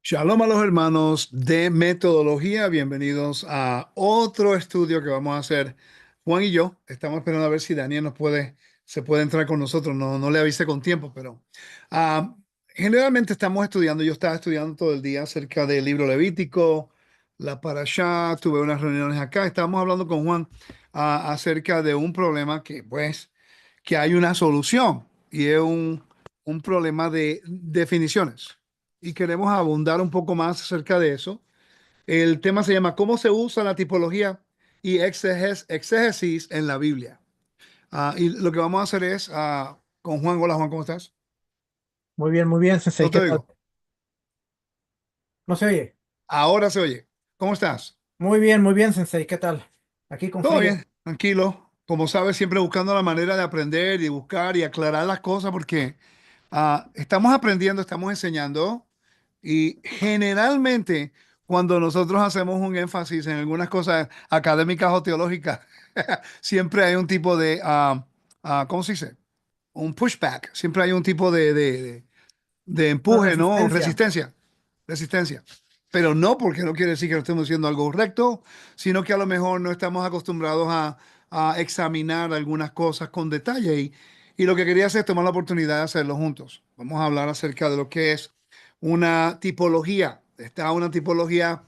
Shalom a los hermanos de metodología, bienvenidos a otro estudio que vamos a hacer. Juan y yo estamos esperando a ver si Daniel se puede entrar con nosotros. No le avisé con tiempo, pero ah, generalmente estamos estudiando. Yo estaba estudiando todo el día acerca del libro Levítico, la Parashá. Tuve unas reuniones acá. Estábamos hablando con Juan acerca de un problema que hay una solución y es un problema de definiciones y queremos abundar un poco más acerca de eso. El tema se llama ¿Cómo se usa la tipología y exégesis en la Biblia? Y lo que vamos a hacer es con Juan. Hola Juan, ¿cómo estás? Muy bien, No Sensei, te ¿qué tal? oigo. ¿No se oye? Ahora se oye. ¿Cómo estás? Muy bien, Sensei, ¿qué tal? Aquí con Todo frío. bien, tranquilo. Como sabes, siempre buscando la manera de aprender y buscar y aclarar las cosas porque estamos aprendiendo, estamos enseñando y generalmente cuando nosotros hacemos un énfasis en algunas cosas académicas o teológicas, siempre hay un tipo de, ¿cómo se dice? Un pushback, siempre hay un tipo de Una empuje, ¿no? resistencia. Resistencia. Pero no porque no quiere decir que no estemos haciendo algo correcto, sino que a lo mejor no estamos acostumbrados a examinar algunas cosas con detalle. Y lo que quería hacer es tomar la oportunidad de hacerlo juntos. Vamos a hablar acerca de lo que es una tipología. Está una tipología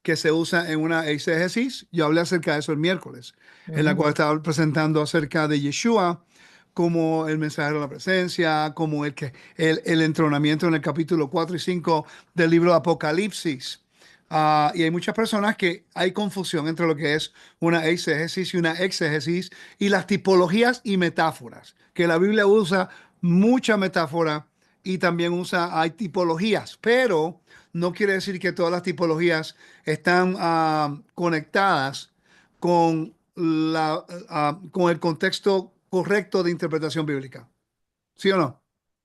que se usa en una exégesis. Yo hablé acerca de eso el miércoles, en la Ujú. cual estaba presentando acerca de Yeshua como el mensajero de la presencia, como el entronamiento en el capítulo 4 y 5 del libro de Apocalipsis. Y hay muchas personas que hay confusión entre lo que es una exégesis y una exégesis y las tipologías y metáforas, que la Biblia usa mucha metáfora y también hay tipologías, pero no quiere decir que todas las tipologías están conectadas con con el contexto correcto de interpretación bíblica. ¿Sí o no?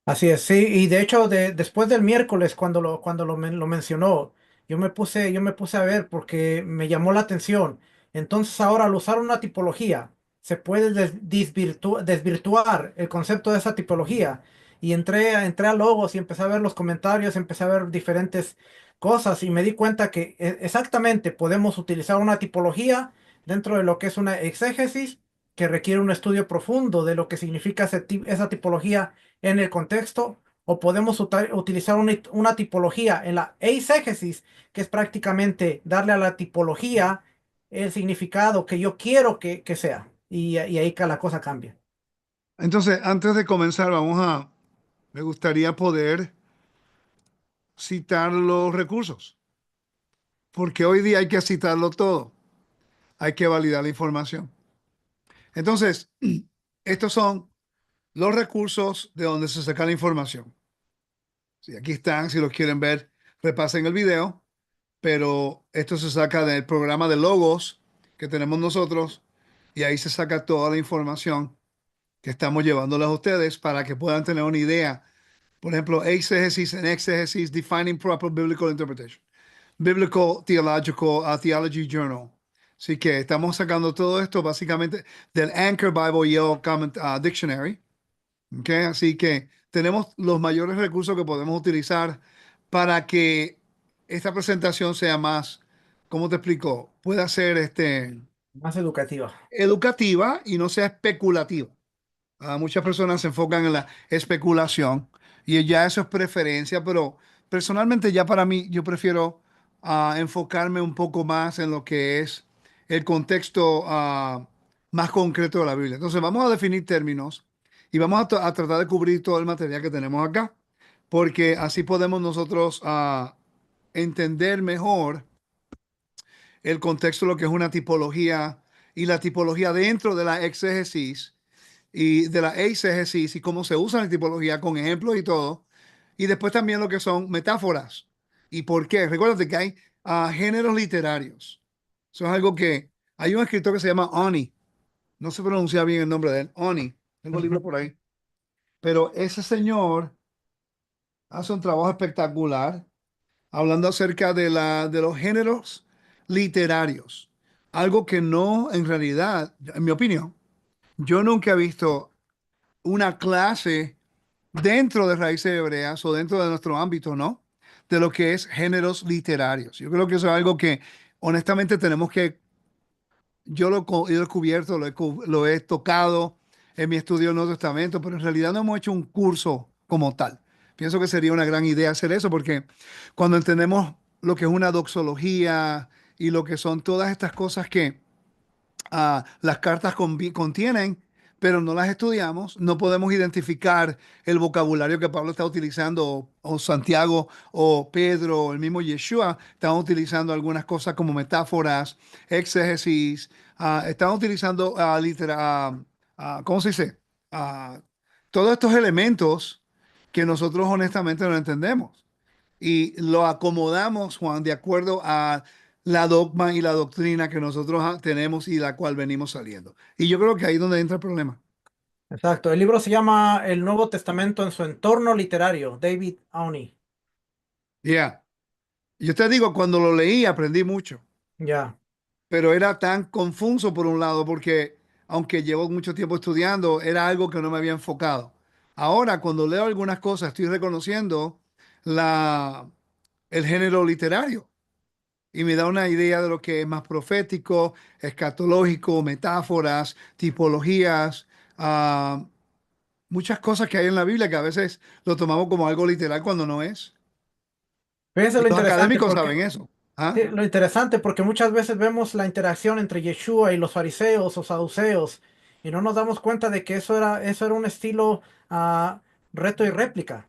Así es, sí, y de hecho después del miércoles lo mencionó, yo me puse a ver porque me llamó la atención. Entonces ahora al usar una tipología se puede desvirtuar el concepto de esa tipología. Y entré a Logos y empecé a ver los comentarios, empecé a ver diferentes cosas y me di cuenta que exactamente podemos utilizar una tipología dentro de lo que es una exégesis que requiere un estudio profundo de lo que significa esa tipología en el contexto, o podemos utilizar una tipología en la eisegesis, que es prácticamente darle a la tipología el significado que yo quiero que sea. Y ahí que la cosa cambia. Entonces, antes de comenzar, me gustaría poder citar los recursos, porque hoy día hay que citarlo todo, hay que validar la información. Entonces, estos son los recursos de donde se saca la información. Sí, aquí están, si los quieren ver, repasen el video, pero esto se saca del programa de Logos que tenemos nosotros y ahí se saca toda la información que estamos llevándoles a ustedes para que puedan tener una idea. Por ejemplo, exégesis and exégesis, defining proper biblical interpretation. Biblical Theological Theology Journal. Así que estamos sacando todo esto básicamente del Anchor Bible Yale Dictionary. ¿Ok? Así que tenemos los mayores recursos que podemos utilizar para que esta presentación sea más, ¿cómo te explico? Pueda ser Más educativa. educativa y no sea especulativa. Muchas personas se enfocan en la especulación y ya eso es preferencia, pero personalmente ya para mí yo prefiero enfocarme un poco más en lo que es el contexto más concreto de la Biblia. Entonces vamos a definir términos y vamos a tratar de cubrir todo el material que tenemos acá, porque así podemos nosotros entender mejor el contexto de lo que es una tipología y la tipología dentro de la exégesis y de la eisegesis y cómo se usa la tipología con ejemplos y todo. Y después también lo que son metáforas. ¿Y por qué? Recuérdate que hay géneros literarios. Eso es algo que hay un escritor que se llama Oni. No se pronuncia bien el nombre de él. Oni. Tengo el libro Ujú. por ahí. Pero ese señor hace un trabajo espectacular hablando acerca de los géneros literarios. Algo que no, en realidad, en mi opinión, yo nunca he visto una clase dentro de raíces hebreas o dentro de nuestro ámbito, ¿no? De lo que es géneros literarios. Yo creo que eso es algo que honestamente tenemos que, yo he descubierto, lo he tocado en mi estudio del Nuevo Testamento, pero en realidad no hemos hecho un curso como tal. Pienso que sería una gran idea hacer eso porque cuando entendemos lo que es una doxología y lo que son todas estas cosas que las cartas contienen, pero no las estudiamos, no podemos identificar el vocabulario que Pablo está utilizando, o Santiago, o Pedro, o el mismo Yeshua, están utilizando algunas cosas como metáforas, exégesis, están utilizando ¿cómo se dice? Ah, todos estos elementos que nosotros honestamente no entendemos y lo acomodamos, Juan, de acuerdo a la dogma y la doctrina que nosotros tenemos y la cual venimos saliendo. Y yo creo que ahí es donde entra el problema. Exacto. El libro se llama El Nuevo Testamento en su entorno literario, David Auni. Ya. Yo te digo, cuando lo leí aprendí mucho, Ya. pero era tan confuso por un lado porque aunque llevo mucho tiempo estudiando, era algo que no me había enfocado. Ahora, cuando leo algunas cosas, estoy reconociendo la, el género literario y me da una idea de lo que es más profético, escatológico, metáforas, tipologías, ah, muchas cosas que hay en la Biblia que a veces lo tomamos como algo literal cuando no es. Fíjense Y lo los interesante académicos porque saben eso. ¿Ah? sí, lo interesante porque muchas veces vemos la interacción entre Yeshua y los fariseos o saduceos y no nos damos cuenta de que eso era un estilo reto y réplica.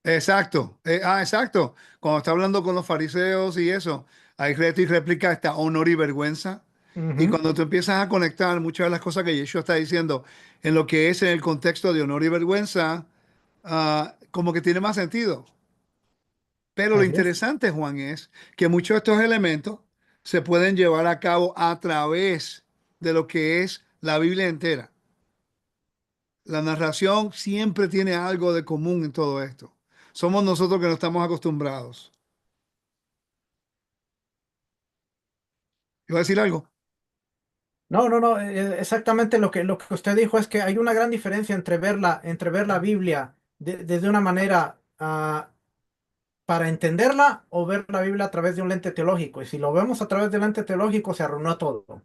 Exacto, exacto. Cuando está hablando con los fariseos y eso, hay reto y réplica, está honor y vergüenza. Y Ujú. cuando tú empiezas a conectar muchas de las cosas que Yeshua está diciendo en lo que es en el contexto de honor y vergüenza, como que tiene más sentido. Pero lo Así es. interesante, Juan, es que muchos de estos elementos se pueden llevar a cabo a través de lo que es la Biblia entera. La narración siempre tiene algo de común en todo esto. Somos nosotros que no estamos acostumbrados. ¿Iba a decir algo? No, no, no, exactamente lo que usted dijo es que hay una gran diferencia entre ver la Biblia desde una manera para entenderla o ver la Biblia a través de un lente teológico. Y si lo vemos a través del lente teológico, se arruinó todo.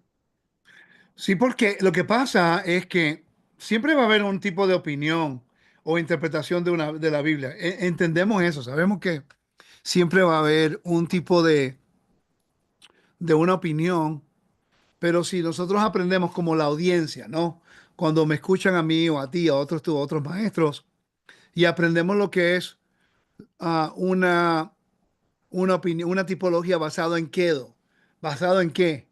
Sí, porque lo que pasa es que siempre va a haber un tipo de opinión o interpretación de la Biblia. Entendemos eso, sabemos que siempre va a haber un tipo de una opinión. Pero si nosotros aprendemos como la audiencia, ¿no? Cuando me escuchan a mí o a ti, a otros, a otros maestros, y aprendemos lo que es ah, una opinión, una tipología basado en qué, basado en qué,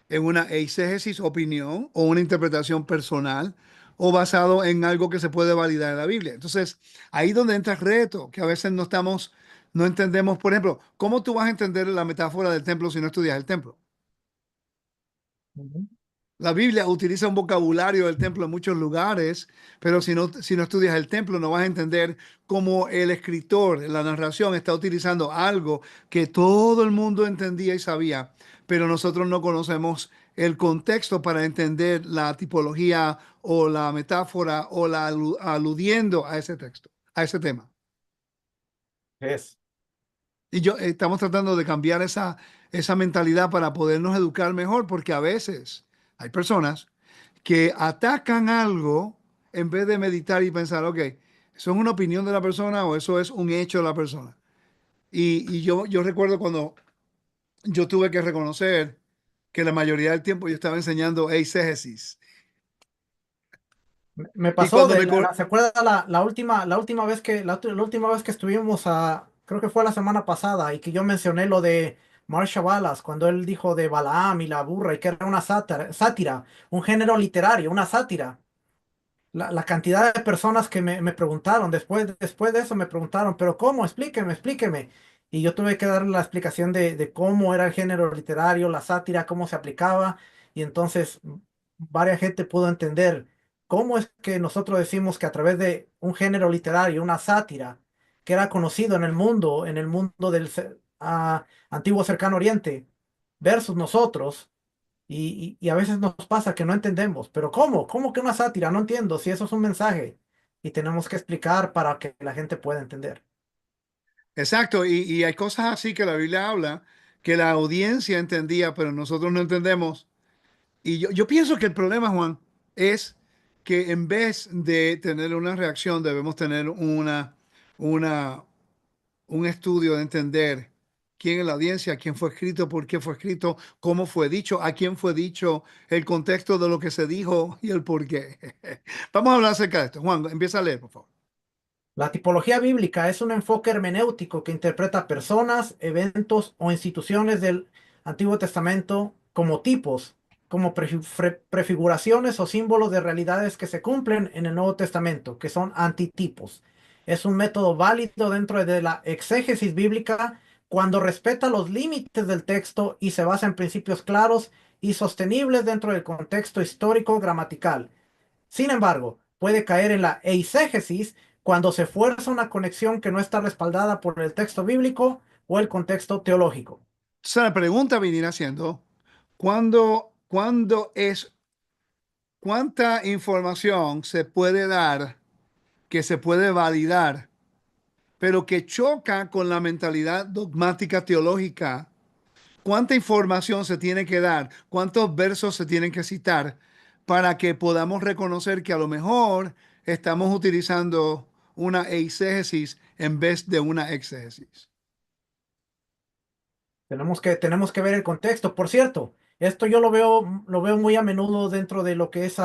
en una eisegesis, opinión o una interpretación personal o basado en algo que se puede validar en la Biblia. Entonces, ahí donde entra el reto, que a veces no entendemos, por ejemplo, ¿cómo tú vas a entender la metáfora del templo si no estudias el templo? Ujú. La Biblia utiliza un vocabulario del templo en muchos lugares, pero si no estudias el templo no vas a entender cómo el escritor, la narración está utilizando algo que todo el mundo entendía y sabía, pero nosotros no conocemos el contexto para entender la tipología o la metáfora o la aludiendo a ese texto, a ese tema. Es. Y yo estamos tratando de cambiar esa mentalidad para podernos educar mejor, porque a veces hay personas que atacan algo en vez de meditar y pensar, ok, ¿eso es una opinión de la persona o eso es un hecho de la persona? Y yo recuerdo cuando yo tuve que reconocer que la mayoría del tiempo yo estaba enseñando eisegesis. Me Y pasó cuando me... ¿se acuerda la última vez la última vez que estuvimos creo que fue la semana pasada y que yo mencioné lo de Marsha Wallace, cuando él dijo de Balaam y la burra y que era una sátira, un género literario, una sátira? La cantidad de personas que me preguntaron, después de eso me preguntaron, pero ¿cómo? Explíqueme, explíqueme. Y yo tuve que dar la explicación de cómo era el género literario, la sátira, cómo se aplicaba. Y entonces varias gente pudo entender cómo es que nosotros decimos que a través de un género literario, una sátira, que era conocido en el mundo del antiguo cercano oriente, versus nosotros. Y a veces nos pasa que no entendemos, pero ¿cómo? ¿Cómo que una sátira? No entiendo si eso es un mensaje y tenemos que explicar para que la gente pueda entender. Exacto, y hay cosas así que la Biblia habla que la audiencia entendía, pero nosotros no entendemos. Y yo pienso que el problema, Juan, es que en vez de tener una reacción, debemos tener una, un estudio de entender quién es la audiencia, quién fue escrito, por qué fue escrito, cómo fue dicho, a quién fue dicho, el contexto de lo que se dijo y el por qué. Vamos a hablar acerca de esto. Juan, empieza a leer, por favor. La tipología bíblica es un enfoque hermenéutico que interpreta personas, eventos o instituciones del Antiguo Testamento como tipos, como prefiguraciones o símbolos de realidades que se cumplen en el Nuevo Testamento, que son antitipos. Es un método válido dentro de la exégesis bíblica cuando respeta los límites del texto y se basa en principios claros y sostenibles dentro del contexto histórico gramatical. Sin embargo, puede caer en la eisegesis cuando se fuerza una conexión que no está respaldada por el texto bíblico o el contexto teológico. Entonces, la pregunta viene siendo, ¿cuándo es, cuánta información se puede dar que se puede validar, pero que choca con la mentalidad dogmática teológica? ¿Cuánta información se tiene que dar? ¿Cuántos versos se tienen que citar para que podamos reconocer que a lo mejor estamos utilizando una eisegesis en vez de una exégesis? Tenemos que ver el contexto. Por cierto, esto yo lo veo muy a menudo dentro de lo que es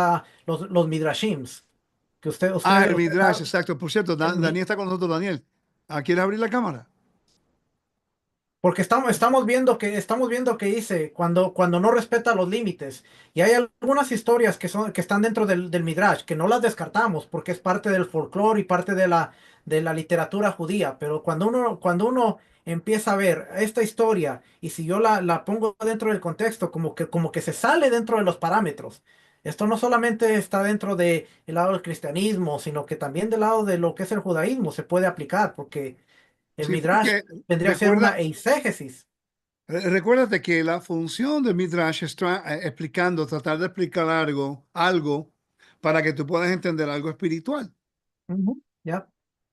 los midrashims, que Ah, el usted Midrash, sabe, exacto. Por cierto, el mi- Daniel está con nosotros, Daniel. ¿Quieres abrir la cámara? porque estamos viendo que dice cuando no respeta los límites. Y hay algunas historias que están dentro del Midrash, que no las descartamos porque es parte del folclore y parte de la literatura judía. Pero cuando uno empieza a ver esta historia, y si yo la pongo dentro del contexto, como que se sale dentro de los parámetros. Esto no solamente está dentro del lado del cristianismo, sino que también del lado de lo que es el judaísmo se puede aplicar, porque el Sí, Midrash porque vendría a ser una recuerda, eisegesis. recuérdate que la función del Midrash es explicando, tratar de explicar algo para que tú puedas entender algo espiritual. Ujú. ¿Ya?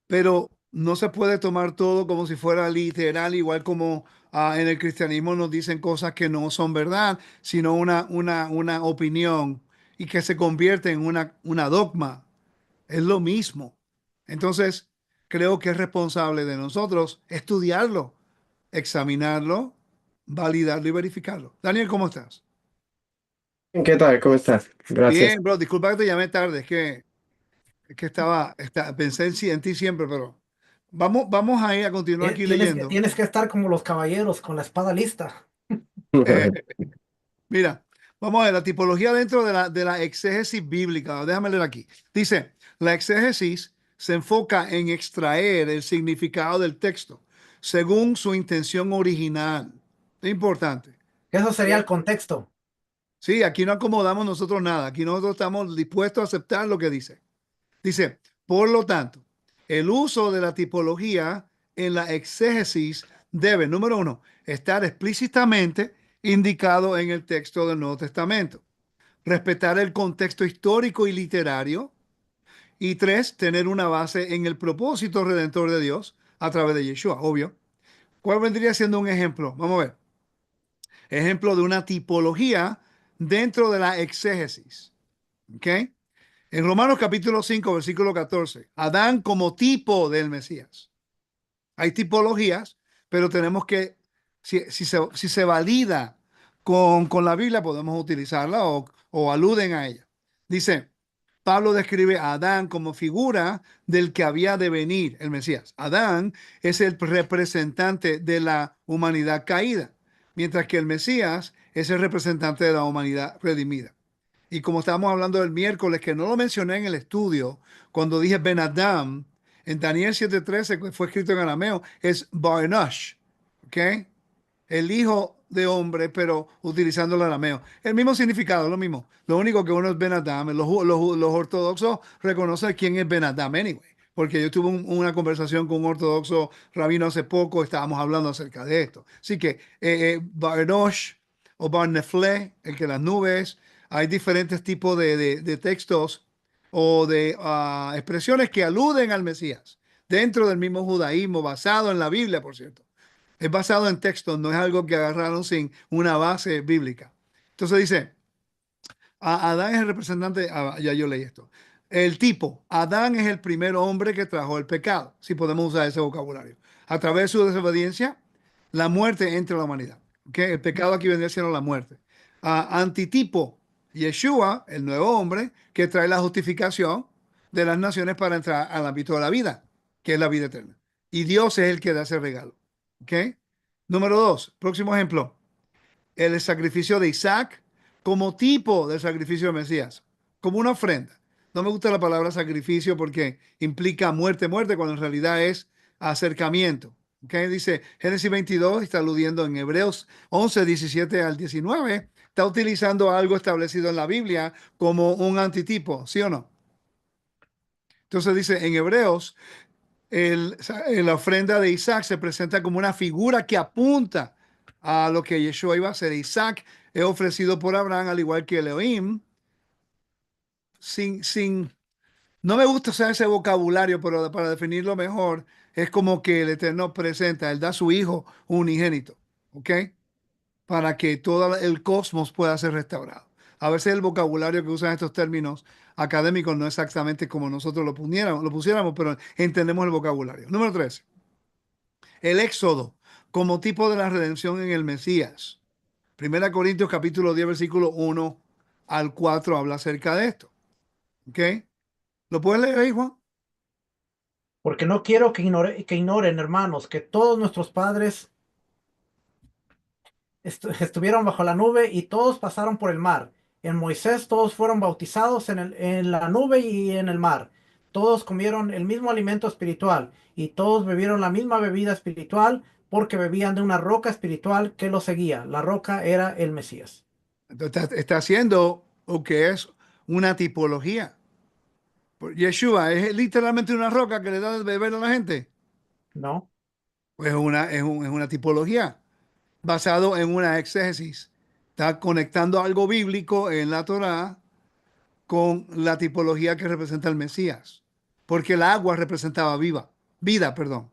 Pero no se puede tomar todo como si fuera literal, igual como en el cristianismo nos dicen cosas que no son verdad, sino una opinión y que se convierte en una dogma. Es lo mismo. Entonces, creo que es responsable de nosotros estudiarlo, examinarlo, validarlo y verificarlo. Daniel, ¿cómo estás? ¿Qué tal? ¿Cómo estás? Gracias. Bien, bro, disculpa que te llamé tarde, es que pensé en ti siempre, pero vamos a ir a continuar aquí leyendo. Tienes que estar como los caballeros con la espada lista. Eh, mira, vamos a ver la tipología dentro de la exégesis bíblica. Déjame leer aquí. Dice, la exégesis se enfoca en extraer el significado del texto según su intención original. Es importante. Eso sería el contexto. Sí, aquí no acomodamos nosotros nada. Aquí nosotros estamos dispuestos a aceptar lo que dice. Dice, por lo tanto, el uso de la tipología en la exégesis debe, número uno, estar explícitamente indicado en el texto del Nuevo Testamento, respetar el contexto histórico y literario, y tres, tener una base en el propósito redentor de Dios a través de Yeshua, obvio. ¿Cuál vendría siendo un ejemplo? Vamos a ver. Ejemplo de una tipología dentro de la exégesis. ¿Ok? En Romanos capítulo 5 versículo 14, Adán como tipo del Mesías. Hay tipologías, pero tenemos que Si se valida con la Biblia, podemos utilizarla o aluden a ella. Dice, Pablo describe a Adán como figura del que había de venir, el Mesías. Adán es el representante de la humanidad caída, mientras que el Mesías es el representante de la humanidad redimida. Y como estábamos hablando el miércoles, que no lo mencioné en el estudio, cuando dije Ben Adam, en Daniel 7:13, que fue escrito en arameo, es Barnosh, ¿ok? El hijo de hombre, pero utilizando el arameo. El mismo significado, lo mismo. Lo único que uno es Ben Adam. Los ortodoxos reconocen quién es Ben Adam, anyway. Porque yo tuve una conversación con un ortodoxo rabino hace poco, estábamos hablando acerca de esto. Así que Barnosh o Barnefle, el que las nubes, hay diferentes tipos de textos o de expresiones que aluden al Mesías dentro del mismo judaísmo, basado en la Biblia, por cierto. Es basado en textos, no es algo que agarraron sin una base bíblica. Entonces dice, Adán es el representante, ya yo leí esto. El tipo, Adán es el primer hombre que trajo el pecado, si podemos usar ese vocabulario. A través de su desobediencia, la muerte entra a la humanidad. ¿Okay? El pecado aquí vendría siendo la muerte. Antitipo, Yeshua, el nuevo hombre que trae la justificación de las naciones para entrar al ámbito de la vida, que es la vida eterna. Y Dios es el que da ese regalo. ¿Ok? Número dos, próximo ejemplo, el sacrificio de Isaac como tipo de sacrificio de Mesías, como una ofrenda. No me gusta la palabra sacrificio porque implica muerte, muerte, cuando en realidad es acercamiento. ¿Okay? Dice Génesis 22, está aludiendo en Hebreos 11, 17 al 19, está utilizando algo establecido en la Biblia como un antitipo, ¿sí o no? Entonces dice en Hebreos, la ofrenda de Isaac se presenta como una figura que apunta a lo que Yeshua iba a hacer. Isaac es ofrecido por Abraham, al igual que Elohim, sin, no me gusta usar ese vocabulario, pero para definirlo mejor, es como que el Eterno presenta, Él da a su Hijo unigénito, ¿ok? Para que todo el cosmos pueda ser restaurado. A veces el vocabulario que usan estos términos académicos no es exactamente como nosotros lo pusiéramos, pero entendemos el vocabulario. Número 3, el éxodo como tipo de la redención en el Mesías. Primera Corintios capítulo 10, versículo 1 al 4 habla acerca de esto. ¿Ok? ¿Lo puedes leer ahí, Juan? Porque no quiero que ignoren, hermanos, que todos nuestros padres estuvieron bajo la nube y todos pasaron por el mar. En Moisés todos fueron bautizados en la nube y en el mar. Todos comieron el mismo alimento espiritual y todos bebieron la misma bebida espiritual porque bebían de una roca espiritual que los seguía. La roca era el Mesías. Entonces está haciendo lo que es una tipología. Yeshua es literalmente una roca que le da de beber a la gente. ¿No? Pues es una tipología basado en una exégesis. Está conectando algo bíblico en la Torá con la tipología que representa el Mesías. Porque el agua representaba vida, perdón.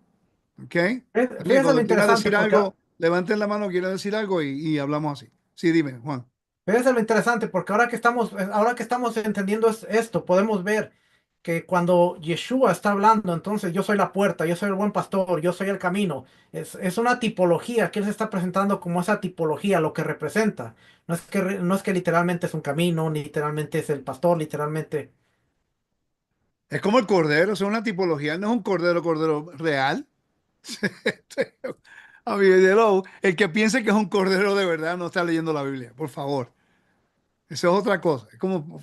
¿Ok? Así que Fíjese lo cuando quiera interesante, decir porque algo, levanten la mano, quiera decir algo y hablamos así. Sí, dime, Juan. fíjese lo interesante, porque ahora que estamos entendiendo esto, podemos ver que cuando Yeshua está hablando, entonces yo soy la puerta, yo soy el buen pastor, yo soy el camino. Es una tipología que él se está presentando como esa tipología, lo que representa. No es que literalmente es un camino, ni literalmente es el pastor, literalmente. Es como el cordero, es una tipología, no es un cordero real. A mí, el que piense que es un cordero de verdad no está leyendo la Biblia, por favor. Eso es otra cosa. Es como,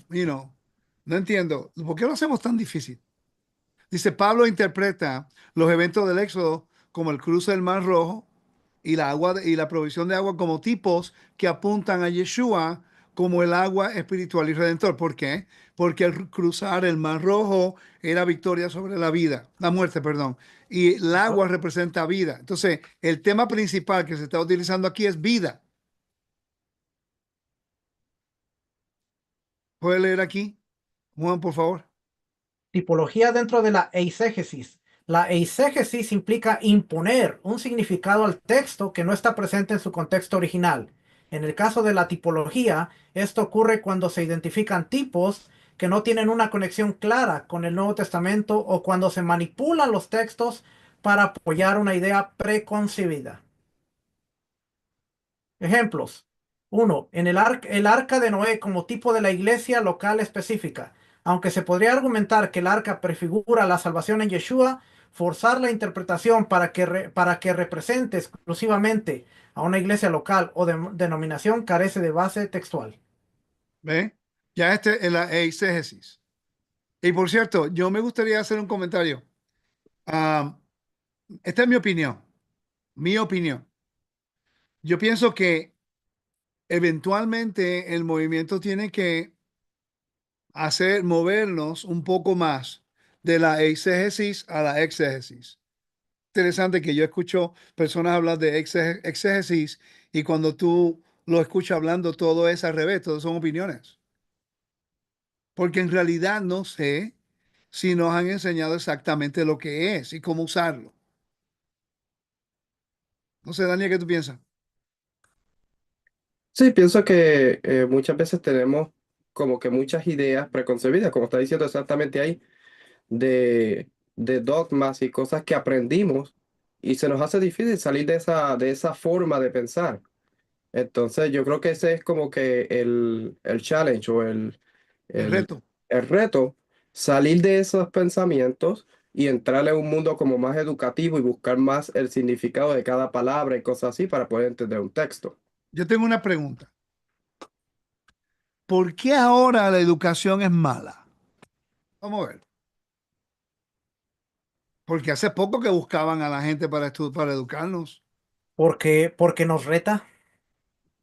no entiendo. ¿Por qué lo hacemos tan difícil? Dice, Pablo interpreta los eventos del Éxodo como el cruce del Mar Rojo y y la provisión de agua como tipos que apuntan a Yeshua como el agua espiritual y redentor. ¿Por qué? Porque al cruzar el Mar Rojo era victoria sobre la muerte, perdón, y el agua representa vida. Entonces, el tema principal que se está utilizando aquí es vida. ¿Puede leer aquí, Juan, por favor? Tipología dentro de la eisegesis. La eisegesis implica imponer un significado al texto que no está presente en su contexto original. En el caso de la tipología, esto ocurre cuando se identifican tipos que no tienen una conexión clara con el Nuevo Testamento o cuando se manipulan los textos para apoyar una idea preconcebida. Ejemplos. Uno, en el arca de Noé como tipo de la iglesia local específica. Aunque se podría argumentar que el arca prefigura la salvación en Yeshua, forzar la interpretación para que represente exclusivamente a una iglesia local o denominación carece de base textual. ¿Ve? Ya este es la exégesis. Y por cierto, yo me gustaría hacer un comentario. Ah, esta es mi opinión. Mi opinión. Yo pienso que eventualmente el movimiento tiene que movernos un poco más de la exégesis a la exégesis. Interesante que yo escucho personas hablar de exégesis y cuando tú lo escuchas hablando todo es al revés, todo son opiniones. Porque en realidad no sé si nos han enseñado exactamente lo que es y cómo usarlo. No sé, Daniel, ¿qué tú piensas? Sí, pienso que muchas veces tenemos como que muchas ideas preconcebidas, como está diciendo exactamente ahí, de dogmas y cosas que aprendimos y se nos hace difícil salir de esa forma de pensar. Entonces yo creo que ese es como que el challenge o El el, reto. el reto, salir de esos pensamientos y entrar en un mundo como más educativo y buscar más el significado de cada palabra y cosas así para poder entender un texto. Yo tengo una pregunta. ¿Por qué ahora la educación es mala? Vamos a ver. Porque hace poco que buscaban a la gente para educarnos Porque nos reta.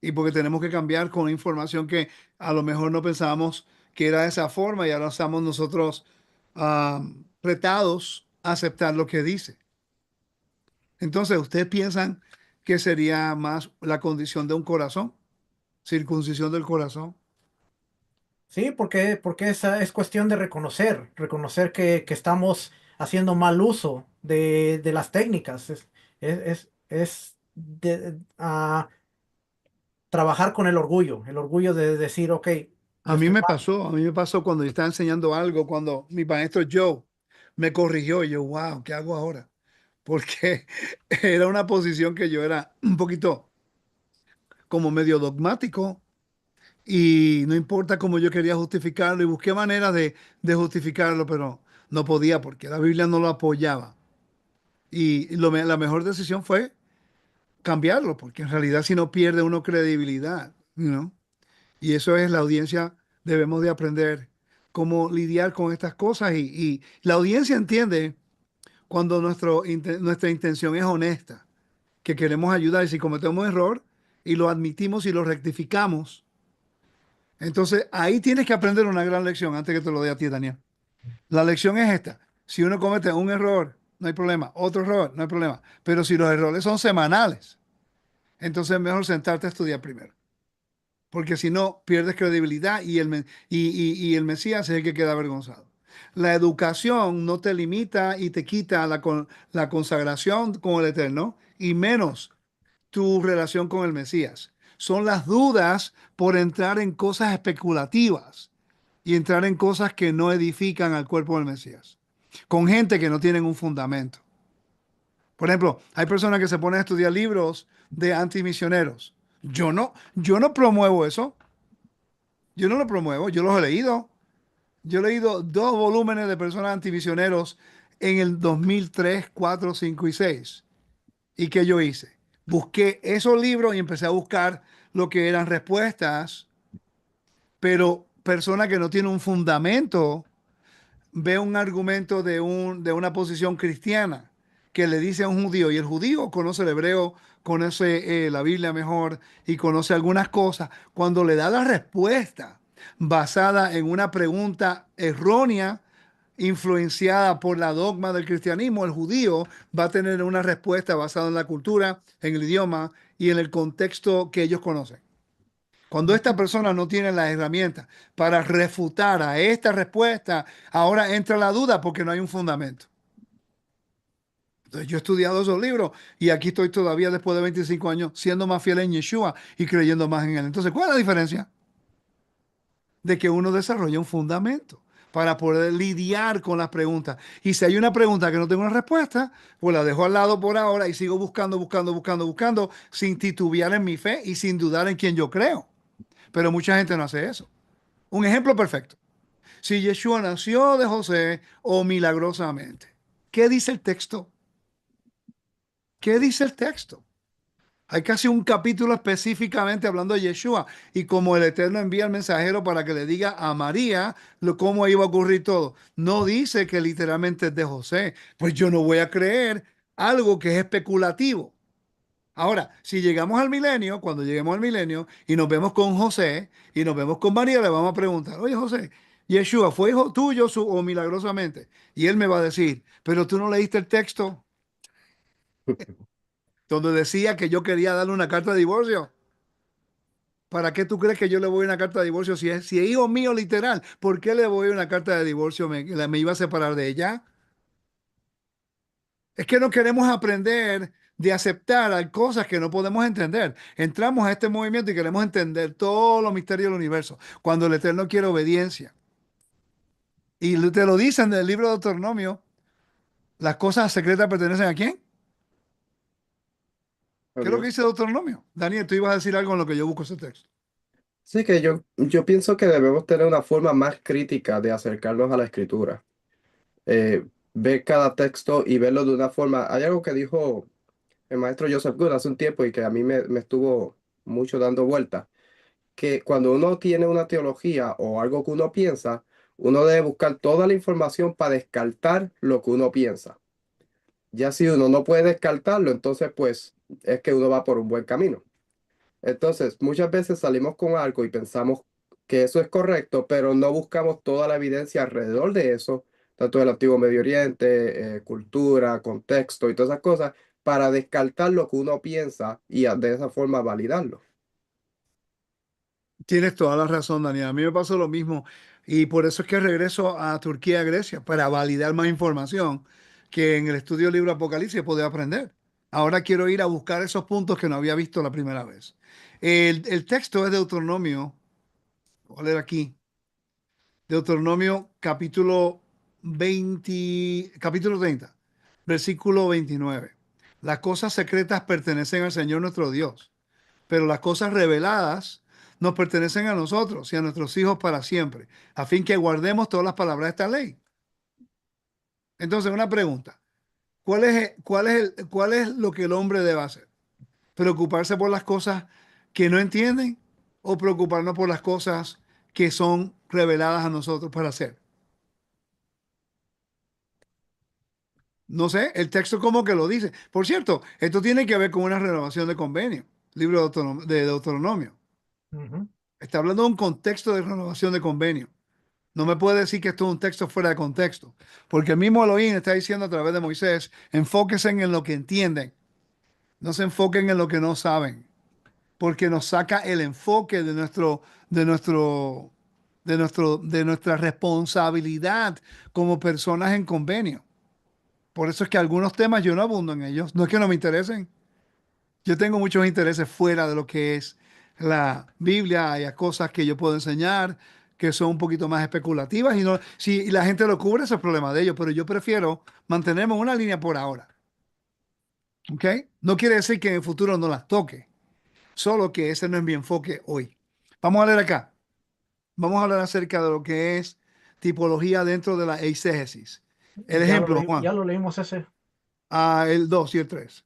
y porque tenemos que cambiar con información que a lo mejor no pensábamos que era de esa forma y ahora estamos nosotros retados a aceptar lo que dice. Entonces, ¿ustedes piensan que sería más la condición de un corazón? Circuncisión del corazón. Sí, porque esa es cuestión de reconocer que estamos haciendo mal uso de las técnicas. Es trabajar con el orgullo de decir, ok, yo estoy mal. A mí me pasó cuando yo estaba enseñando algo, cuando mi maestro Joe me corrigió y yo, wow, ¿qué hago ahora? Porque era una posición que yo era un poquito como medio dogmático y no importa cómo yo quería justificarlo y busqué maneras de justificarlo, pero no podía porque la Biblia no lo apoyaba. Y la mejor decisión fue cambiarlo, porque en realidad si no pierde uno credibilidad, ¿no? Y eso es la audiencia, debemos de aprender cómo lidiar con estas cosas y la audiencia entiende cuando nuestra intención es honesta, que queremos ayudar y si cometemos error y lo admitimos y lo rectificamos, entonces ahí tienes que aprender una gran lección antes que te lo dé a ti, Daniel. La lección es esta. Si uno comete un error, no hay problema. Otro error, no hay problema. Pero si los errores son semanales, entonces es mejor sentarte a estudiar primero. Porque si no, pierdes credibilidad y el Mesías es el que queda avergonzado. La educación no te limita y te quita la consagración con el Eterno y menos tu relación con el Mesías. Son las dudas por entrar en cosas especulativas y entrar en cosas que no edifican al cuerpo del Mesías, con gente que no tienen un fundamento. Por ejemplo, hay personas que se ponen a estudiar libros de antimisioneros. Yo no promuevo eso. Yo no lo promuevo, yo los he leído. Yo he leído dos volúmenes de personas antimisioneros en el 2003, 4, 5 y 6. ¿Y qué yo hice? Busqué esos libros y empecé a buscar lo que eran respuestas, pero persona que no tiene un fundamento ve un argumento de una posición cristiana que le dice a un judío, y el judío conoce el hebreo, conoce la Biblia mejor y conoce algunas cosas, cuando le da la respuesta basada en una pregunta errónea, influenciada por la dogma del cristianismo, el judío va a tener una respuesta basada en la cultura, en el idioma y en el contexto que ellos conocen. Cuando esta persona no tiene las herramientas para refutar a esta respuesta, ahora entra la duda porque no hay un fundamento. Entonces, yo he estudiado esos libros y aquí estoy todavía después de 25 años siendo más fiel en Yeshua y creyendo más en él. Entonces, ¿cuál es la diferencia? De que uno desarrolla un fundamento. para poder lidiar con las preguntas. Y si hay una pregunta que no tengo una respuesta, pues la dejo al lado por ahora y sigo buscando, buscando, buscando, buscando, sin titubear en mi fe y sin dudar en quien yo creo. Pero mucha gente no hace eso. Un ejemplo perfecto. Si Yeshua nació de José o milagrosamente, ¿qué dice el texto? ¿Qué dice el texto? Hay casi un capítulo específicamente hablando de Yeshua y cómo el Eterno envía al mensajero para que le diga a María cómo iba a ocurrir todo. No dice que literalmente es de José. Pues yo no voy a creer algo que es especulativo. Ahora, si llegamos al milenio, cuando lleguemos al milenio y nos vemos con José y nos vemos con María, le vamos a preguntar, oye José, Yeshua, ¿fue hijo tuyo o milagrosamente? Y él me va a decir, pero tú no leíste el texto donde decía que yo quería darle una carta de divorcio. ¿Para qué tú crees que yo le voy a una carta de divorcio si es hijo mío literal? ¿Por qué le voy a una carta de divorcio? ¿Me iba a separar de ella? Es que no queremos aprender de aceptar hay cosas que no podemos entender. Entramos a este movimiento y queremos entender todos los misterios del universo, cuando el Eterno quiere obediencia. Y te lo dicen del libro de Deuteronomio, las cosas secretas pertenecen ¿a quién? a ¿Qué es lo que Dios. dice Deuteronomio? Daniel, tú ibas a decir algo en lo que yo busco ese texto. Sí que yo pienso que debemos tener una forma más crítica de acercarnos a la escritura. Ver cada texto y verlo de una forma. Hay algo que dijo el maestro Joseph Good hace un tiempo y que a mí me estuvo mucho dando vuelta, que cuando uno tiene una teología o algo que uno piensa, uno debe buscar toda la información para descartar lo que uno piensa. Ya si uno no puede descartarlo, entonces pues es que uno va por un buen camino. Entonces, muchas veces salimos con algo y pensamos que eso es correcto, pero no buscamos toda la evidencia alrededor de eso, tanto del antiguo Medio Oriente, cultura, contexto y todas esas cosas, para descartar lo que uno piensa y de esa forma validarlo. Tienes toda la razón, Daniel. A mí me pasó lo mismo y por eso es que regreso a Turquía, a Grecia, para validar más información que en el estudio del libro Apocalipsis podía aprender. Ahora quiero ir a buscar esos puntos que no había visto la primera vez. El texto es Deuteronomio, voy a leer aquí, Deuteronomio capítulo 20, capítulo 30, versículo 29. Las cosas secretas pertenecen al Señor nuestro Dios, pero las cosas reveladas nos pertenecen a nosotros y a nuestros hijos para siempre, a fin que guardemos todas las palabras de esta ley. Entonces, una pregunta, ¿cuál es lo que el hombre debe hacer? ¿Preocuparse por las cosas que no entienden o preocuparnos por las cosas que son reveladas a nosotros para hacer? No sé, el texto como que lo dice. Por cierto, esto tiene que ver con una renovación de convenio, libro de Deuteronomio. Ujú. Está hablando de un contexto de renovación de convenio. No me puede decir que esto es un texto fuera de contexto, porque el mismo Elohim está diciendo a través de Moisés, enfóquense en lo que entienden, no se enfoquen en lo que no saben, porque nos saca el enfoque de nuestro, de nuestra responsabilidad como personas en convenio. Por eso es que algunos temas yo no abundo en ellos, no es que no me interesen. Yo tengo muchos intereses fuera de lo que es la Biblia. Hay cosas que yo puedo enseñar que son un poquito más especulativas y no, si la gente lo cubre, ese es el problema de ellos, pero yo prefiero mantenerme en una línea por ahora. ¿Ok? No quiere decir que en el futuro no las toque, solo que ese no es mi enfoque hoy. Vamos a leer acá. Vamos a hablar acerca de lo que es tipología dentro de la eisegesis. El ejemplo, Ya Juan, lo leímos ese. el 2 y el 3.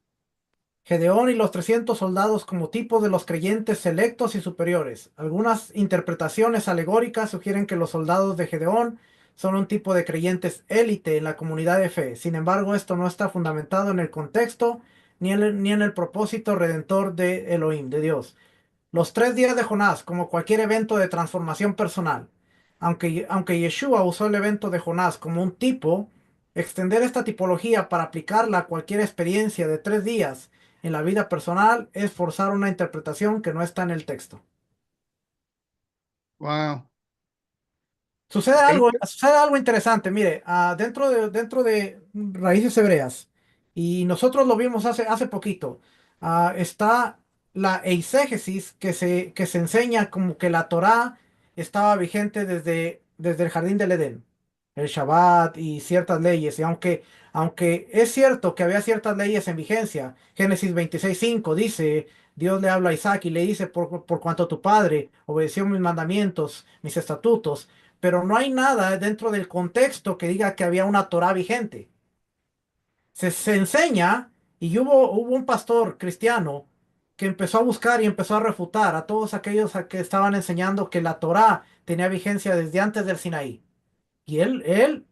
Gedeón y los 300 soldados como tipo de los creyentes selectos y superiores. Algunas interpretaciones alegóricas sugieren que los soldados de Gedeón son un tipo de creyentes élite en la comunidad de fe. Sin embargo, esto no está fundamentado en el contexto ni en el propósito redentor de Elohim, de Dios. Los 3 días de Jonás, como cualquier evento de transformación personal. Aunque Yeshua usó el evento de Jonás como un tipo, extender esta tipología para aplicarla a cualquier experiencia de 3 días en la vida personal es forzar una interpretación que no está en el texto. Wow. Sucede algo interesante, mire, dentro de raíces hebreas, y nosotros lo vimos hace poquito, está la eisegesis que se enseña como que la Torá estaba vigente desde el jardín del Edén. el Shabbat y ciertas leyes. Y aunque es cierto que había ciertas leyes en vigencia, Génesis 26:5 dice, Dios le habla a Isaac y le dice, por cuanto tu padre obedeció mis mandamientos, mis estatutos, pero no hay nada dentro del contexto que diga que había una Torá vigente. Se enseña, y hubo un pastor cristiano que empezó a buscar y empezó a refutar a todos aquellos a que estaban enseñando que la Torá tenía vigencia desde antes del Sinaí. Y él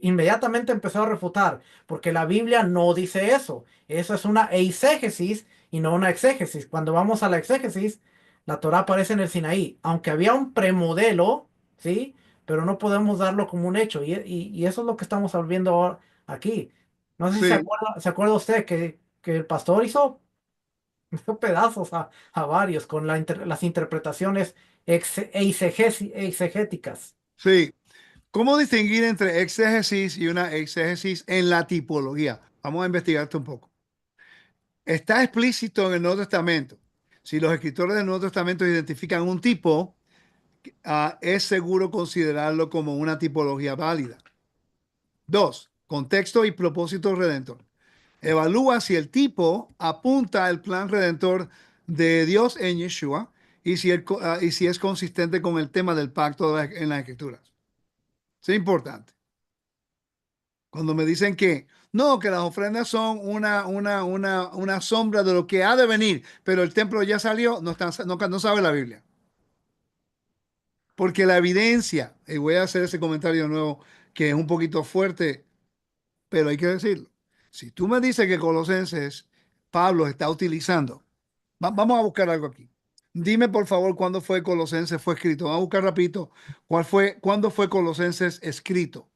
inmediatamente empezó a refutar, porque la Biblia no dice eso. Eso es una eisegesis y no una exégesis. Cuando vamos a la exégesis, la Torá aparece en el Sinaí, aunque había un premodelo, ¿sí? Pero no podemos darlo como un hecho. Y eso es lo que estamos viendo ahora aquí. No sé si Sí, se acuerda usted que el pastor hizo pedazos a varios con las interpretaciones eisegéticas. sí. ¿Cómo distinguir entre exégesis y una exégesis en la tipología? Vamos a investigar esto un poco. Está explícito en el Nuevo Testamento. Si los escritores del Nuevo Testamento identifican un tipo, es seguro considerarlo como una tipología válida. Dos, contexto y propósito redentor. Evalúa si el tipo apunta al plan redentor de Dios en Yeshua y si es consistente con el tema del pacto en las Escrituras. Es importante. Cuando me dicen que no, que las ofrendas son una sombra de lo que ha de venir, pero el templo ya salió, no sabe la Biblia. Porque la evidencia, y voy a hacer ese comentario de nuevo, que es un poquito fuerte, pero hay que decirlo. Si tú me dices que Colosenses, Pablo está utilizando, vamos a buscar algo aquí. Dime por favor cuándo fue Colosenses fue escrito. Vamos a buscar rapidito cuándo fue Colosenses escrito.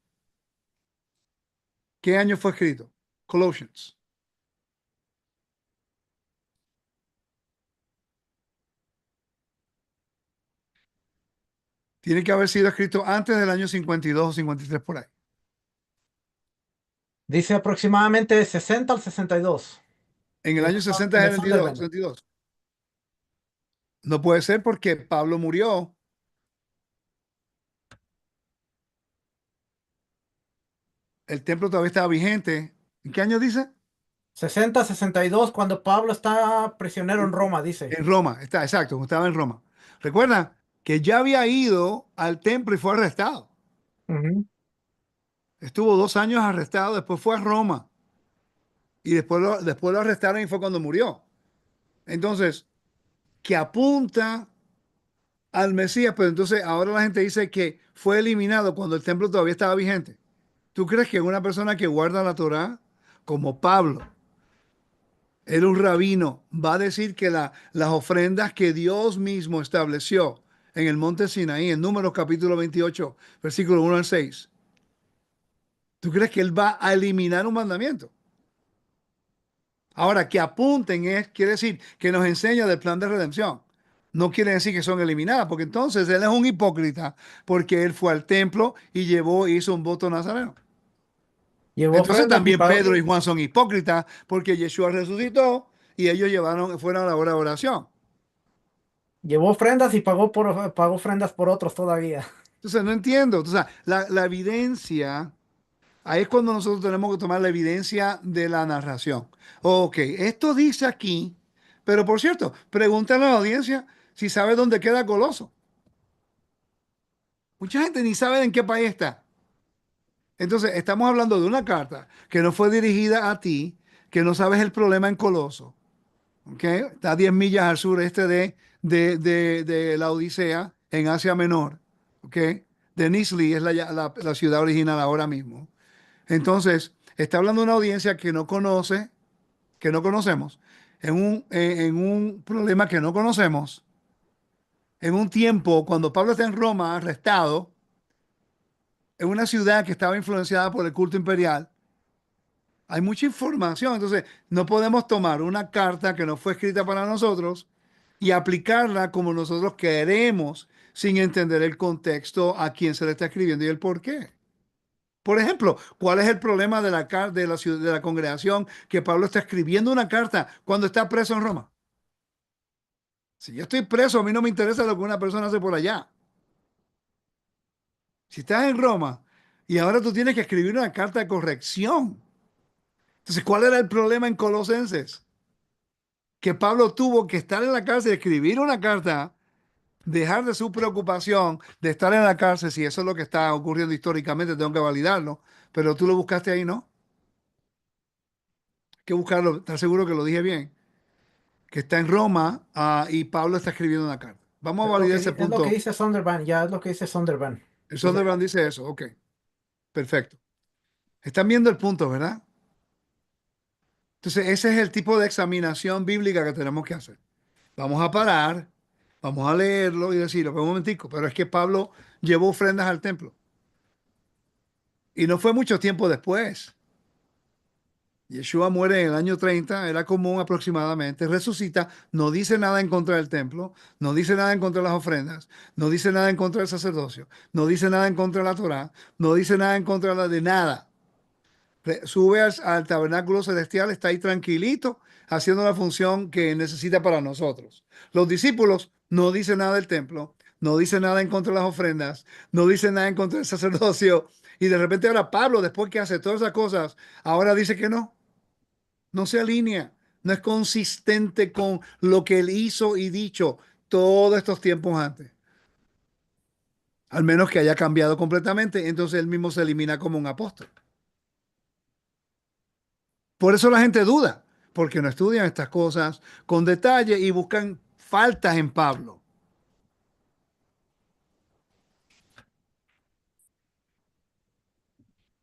¿Qué año fue escrito? Colossians. Tiene que haber sido escrito antes del año 52 o 53 por ahí. Dice aproximadamente 60 al 62. En el En año el, 60 en es el el Sunderland. 62. No puede ser porque Pablo murió. El templo todavía estaba vigente. ¿En qué año dice? 60-62 cuando Pablo está prisionero en Roma, dice. En Roma. Está, exacto, estaba en Roma. Recuerda que ya había ido al templo y fue arrestado. Ujú. Estuvo 2 años arrestado, después fue a Roma y después lo arrestaron y fue cuando murió. Entonces, que apunta al Mesías, pero entonces ahora la gente dice que fue eliminado cuando el templo todavía estaba vigente. ¿Tú crees que una persona que guarda la Torá, como Pablo, era un rabino, va a decir que las ofrendas que Dios mismo estableció en el monte Sinaí, en Números capítulo 28, versículo 1 al 6, tú crees que él va a eliminar un mandamiento? Ahora, que apunten quiere decir que nos enseña del plan de redención. No quiere decir que son eliminadas, porque entonces él es un hipócrita, porque él fue al templo y hizo un voto nazareno. Llevó Entonces ofrendas y también pagó, Pedro y Juan son hipócritas, porque Yeshua resucitó y ellos fueron a la hora de oración. llevó ofrendas y pagó ofrendas por otros todavía. Entonces no entiendo. O sea, la evidencia, ahí es cuando nosotros tenemos que tomar la evidencia de la narración. Ok, esto dice aquí, pero por cierto, pregúntale a la audiencia si sabe dónde queda Coloso. Mucha gente ni sabe en qué país está. Entonces, estamos hablando de una carta que no fue dirigida a ti, que no sabes el problema en Coloso. ¿Ok? Está a 10 millas al sureste de la Odisea, en Asia Menor. ¿Ok? De Nisli es la ciudad original ahora mismo. Entonces, está hablando de una audiencia que no conoce, que no conocemos, en un problema que no conocemos, en un tiempo cuando Pablo está en Roma, arrestado, en una ciudad que estaba influenciada por el culto imperial. Hay mucha información, entonces no podemos tomar una carta que no fue escrita para nosotros y aplicarla como nosotros queremos sin entender el contexto a quién se le está escribiendo y el por qué. Por ejemplo, ¿cuál es el problema de la congregación que Pablo está escribiendo una carta cuando está preso en Roma? Si yo estoy preso, a mí no me interesa lo que una persona hace por allá. Si estás en Roma, Y ahora tú tienes que escribir una carta de corrección. Entonces, ¿cuál era el problema en Colosenses? Que Pablo tuvo que estar en la cárcel, escribir una carta, dejar de su preocupación de estar en la cárcel. Si eso es lo que está ocurriendo históricamente, tengo que validarlo. Pero tú lo buscaste ahí, ¿no? Hay que buscarlo, ¿estás seguro que lo dije bien? Que está en Roma, y Pablo está escribiendo una carta. Vamos a validar ese Es lo que punto. dice Sondervan, ya es lo que dice Sondervan. El Dice, Sonderbrand dice eso. Ok, perfecto. Están viendo el punto, ¿verdad? Entonces, ese es el tipo de examinación bíblica que tenemos que hacer. Vamos a parar, vamos a leerlo y decirlo, pero un momentico, pero es que Pablo llevó ofrendas al templo. Y no fue mucho tiempo después. Yeshua muere en el año 30, era común aproximadamente, resucita, no dice nada en contra del templo, no dice nada en contra de las ofrendas, no dice nada en contra del sacerdocio, no dice nada en contra de la Torá, no dice nada en contra de nada. Sube al tabernáculo celestial, está ahí tranquilito, haciendo la función que necesita para nosotros. Los discípulos no dicen nada del templo, no dicen nada en contra de las ofrendas, no dicen nada en contra del sacerdocio, y de repente ahora Pablo, después que hace todas esas cosas, ahora dice que no se alinea, no es consistente con lo que él hizo y dicho todos estos tiempos antes. Al menos que haya cambiado completamente, entonces él mismo se elimina como un apóstol. Por eso la gente duda, porque no estudian estas cosas con detalle y buscan faltas en Pablo.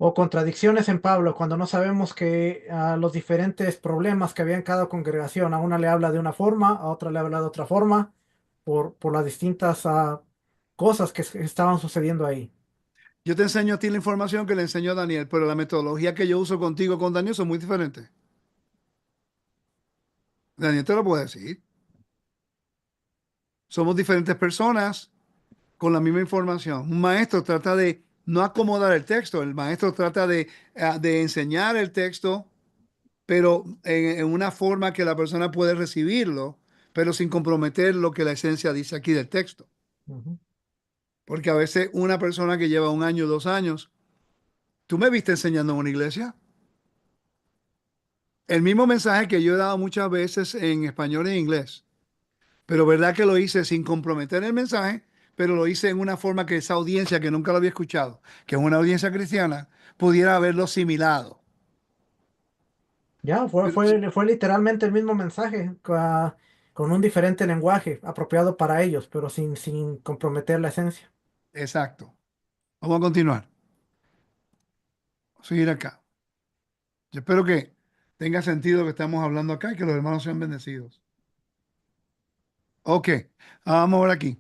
o contradicciones en Pablo, cuando no sabemos que los diferentes problemas que había en cada congregación, a una le habla de una forma, a otra le habla de otra forma, por las distintas cosas que estaban sucediendo ahí. Yo te enseño a ti la información que le enseñó a Daniel, pero la metodología que yo uso contigo con Daniel son muy diferentes. Daniel te lo puede decir. Somos diferentes personas con la misma información. Un maestro trata de no acomodar el texto, el maestro trata de enseñar el texto, pero en una forma que la persona puede recibirlo, pero sin comprometer lo que la esencia dice aquí del texto. Ujú. Porque a veces una persona que lleva un año, 2 años, tú me viste enseñando en una iglesia. El mismo mensaje que yo he dado muchas veces en español e inglés, pero verdad que lo hice sin comprometer el mensaje, pero lo hice en una forma que esa audiencia que nunca lo había escuchado, que es una audiencia cristiana, pudiera haberlo asimilado. Ya, Pero sí, fue literalmente el mismo mensaje, con un diferente lenguaje apropiado para ellos, pero sin comprometer la esencia. exacto. Vamos a continuar. Vamos a seguir acá. Yo espero que tenga sentido lo que estamos hablando acá y que los hermanos sean bendecidos. Ok, vamos a ver aquí.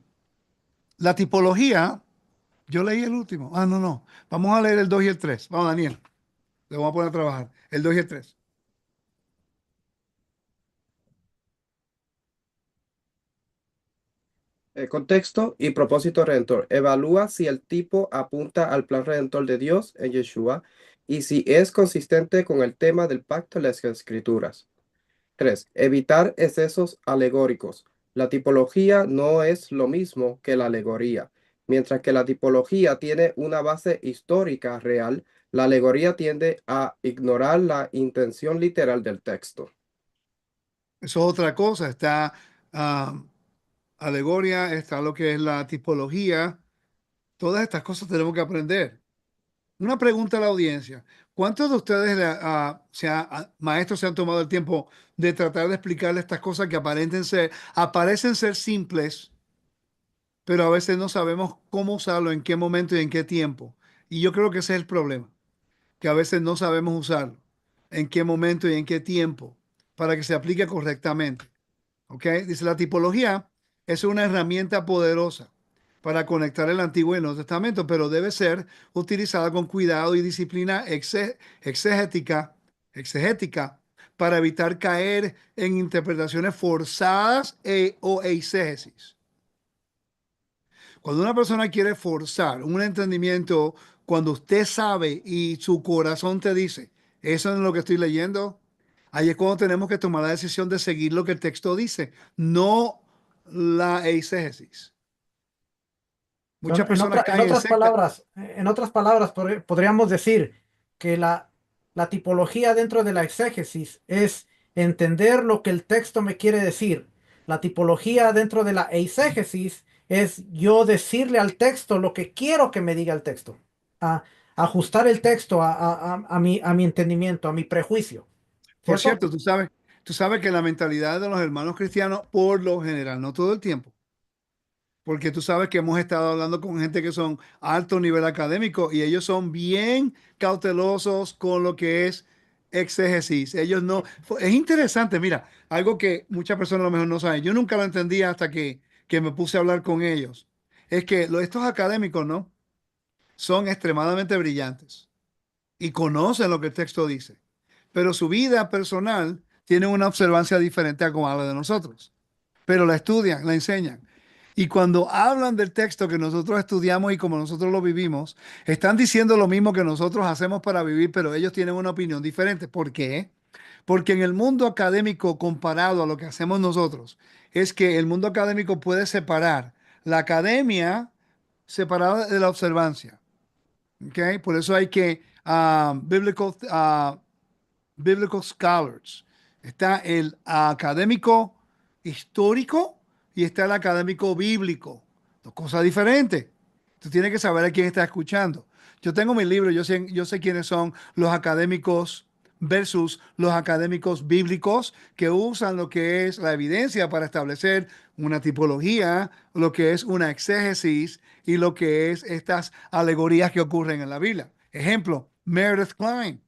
La tipología, yo leí el último. Ah, no, no. Vamos a leer el 2 y el 3. Vamos, Daniel. Le vamos a poner a trabajar. El 2 y el 3. Contexto y propósito redentor. Evalúa si el tipo apunta al plan redentor de Dios en Yeshua y si es consistente con el tema del pacto de las Escrituras. 3. Evitar excesos alegóricos. La tipología no es lo mismo que la alegoría. Mientras que la tipología tiene una base histórica real, la alegoría tiende a ignorar la intención literal del texto. Eso es otra cosa. Está ah, alegoria, está lo que es la tipología. Todas estas cosas tenemos que aprender. Una pregunta a la audiencia. ¿Cuántos de ustedes, maestros, se han tomado el tiempo de tratar de explicarle estas cosas que aparecen ser simples, pero a veces no sabemos cómo usarlo, en qué momento y en qué tiempo? Y yo creo que ese es el problema, que a veces no sabemos usarlo, en qué momento y en qué tiempo, para que se aplique correctamente. ¿Ok? Dice, la tipología es una herramienta poderosa para conectar el Antiguo y el Nuevo Testamento, pero debe ser utilizada con cuidado y disciplina exegética, exegética para evitar caer en interpretaciones forzadas o eisegesis. Cuando una persona quiere forzar un entendimiento, cuando usted sabe y su corazón te dice, eso es lo que estoy leyendo, ahí es cuando tenemos que tomar la decisión de seguir lo que el texto dice, no la eisegesis. Muchas personas caen en sectas. En otras palabras, podríamos decir que la tipología dentro de la exégesis es entender lo que el texto me quiere decir. La tipología dentro de la eisegesis es yo decirle al texto lo que quiero que me diga el texto. A, ajustar el texto a mi entendimiento, a mi prejuicio. Por ¿Cierto? cierto, tú sabes que la mentalidad de los hermanos cristianos, por lo general, no todo el tiempo, porque tú sabes que hemos estado hablando con gente que son alto nivel académico y ellos son bien cautelosos con lo que es exégesis. Ellos no, es interesante, mira, algo que muchas personas a lo mejor no saben. Yo nunca lo entendía hasta que me puse a hablar con ellos. Es que estos académicos, ¿no? Son extremadamente brillantes y conocen lo que el texto dice, pero su vida personal tiene una observancia diferente a como habla de nosotros, pero la estudian, la enseñan. Y cuando hablan del texto que nosotros estudiamos y como nosotros lo vivimos, están diciendo lo mismo que nosotros hacemos para vivir, pero ellos tienen una opinión diferente. ¿Por qué? Porque en el mundo académico comparado a lo que hacemos nosotros, es que el mundo académico puede separar la academia separada de la observancia. ¿Ok? Por eso hay que biblical scholars. Está el académico histórico y está el académico bíblico. Dos cosas diferentes. Tú tienes que saber a quién estás escuchando. Yo tengo mi libro, yo sé quiénes son los académicos versus los académicos bíblicos que usan lo que es la evidencia para establecer una tipología, lo que es una exégesis y lo que es estas alegorías que ocurren en la Biblia. Ejemplo, Meredith Klein.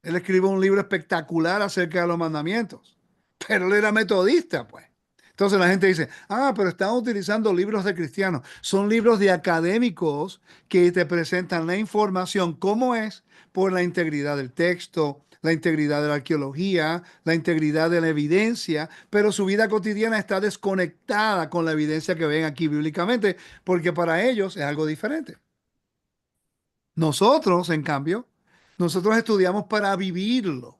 Él escribió un libro espectacular acerca de los mandamientos, pero él era metodista, pues. Entonces la gente dice, pero están utilizando libros de cristianos. Son libros de académicos que te presentan la información, cómo es, por la integridad del texto, la integridad de la arqueología, la integridad de la evidencia, pero su vida cotidiana está desconectada con la evidencia que ven aquí bíblicamente, porque para ellos es algo diferente. Nosotros, en cambio, nosotros estudiamos para vivirlo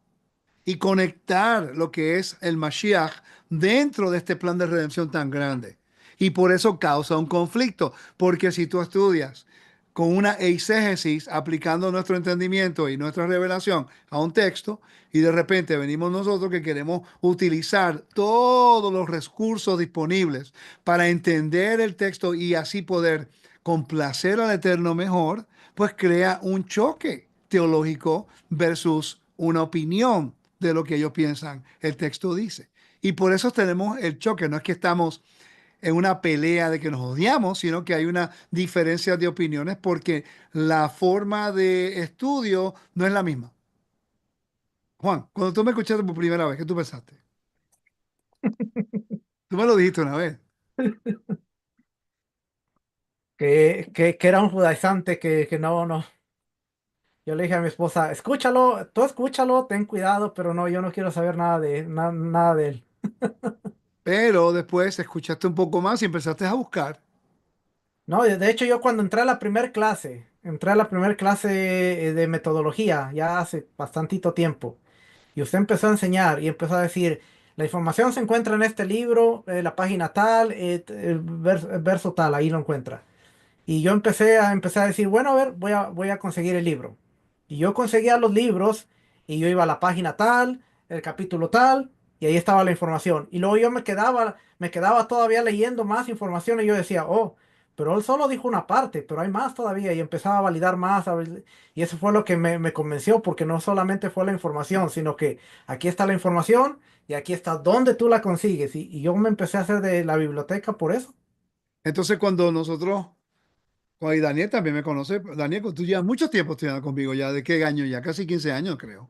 y conectar lo que es el Mashiach dentro de este plan de redención tan grande. Y por eso causa un conflicto, porque si tú estudias con una eisegesis aplicando nuestro entendimiento y nuestra revelación a un texto, y de repente venimos nosotros que queremos utilizar todos los recursos disponibles para entender el texto y así poder complacer al Eterno mejor, pues crea un choque teológico versus una opinión de lo que ellos piensan el texto dice. Y por eso tenemos el choque. No es que estamos en una pelea de que nos odiamos, sino que hay una diferencia de opiniones porque la forma de estudio no es la misma. Juan, cuando tú me escuchaste por primera vez, ¿qué tú pensaste? Tú me lo dijiste una vez. Que era un judaizante que no. Yo le dije a mi esposa, escúchalo, tú escúchalo, ten cuidado, pero no, yo no quiero saber nada de él. Pero después escuchaste un poco más y empezaste a buscar. No, de hecho yo cuando entré a la primera clase de metodología, ya hace bastantito tiempo, y usted empezó a enseñar y empezó a decir, la información se encuentra en este libro, la página tal, el verso tal, ahí lo encuentra. Y yo empecé a decir, bueno, a ver, voy a conseguir el libro. Y yo conseguía los libros y yo iba a la página tal, el capítulo tal, y ahí estaba la información. Y luego yo me quedaba todavía leyendo más información y yo decía, oh, pero él solo dijo una parte, pero hay más todavía. Y empezaba a validar más. Y eso fue lo que me convenció, porque no solamente fue la información, sino que aquí está la información y aquí está dónde tú la consigues. Y yo me empecé a hacer de la biblioteca por eso. Entonces cuando nosotros, y Daniel también me conoce, Daniel, tú llevas mucho tiempo estudiando conmigo ya, ¿de qué año ya? Casi 15 años creo.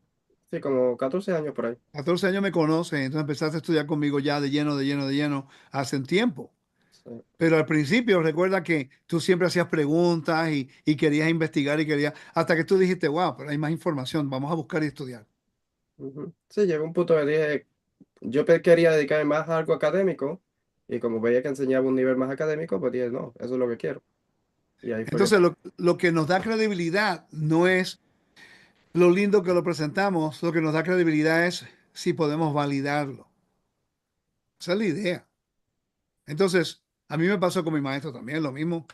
Sí, como 14 años por ahí. 14 años me conoce, entonces empezaste a estudiar conmigo ya de lleno hace un tiempo. Sí. Pero al principio recuerda que tú siempre hacías preguntas y querías investigar y querías, hasta que tú dijiste, wow, pero hay más información, vamos a buscar y estudiar. Ujú. Sí, llegó un punto que dije, quería dedicarme más a algo académico y como veía que enseñaba un nivel más académico, pues dije, no, eso es lo que quiero. Y ahí fue que... Entonces lo que nos da credibilidad no es lo lindo que lo presentamos, lo que nos da credibilidad es si podemos validarlo. Esa es la idea. Entonces, A mí me pasó con mi maestro también, lo mismo.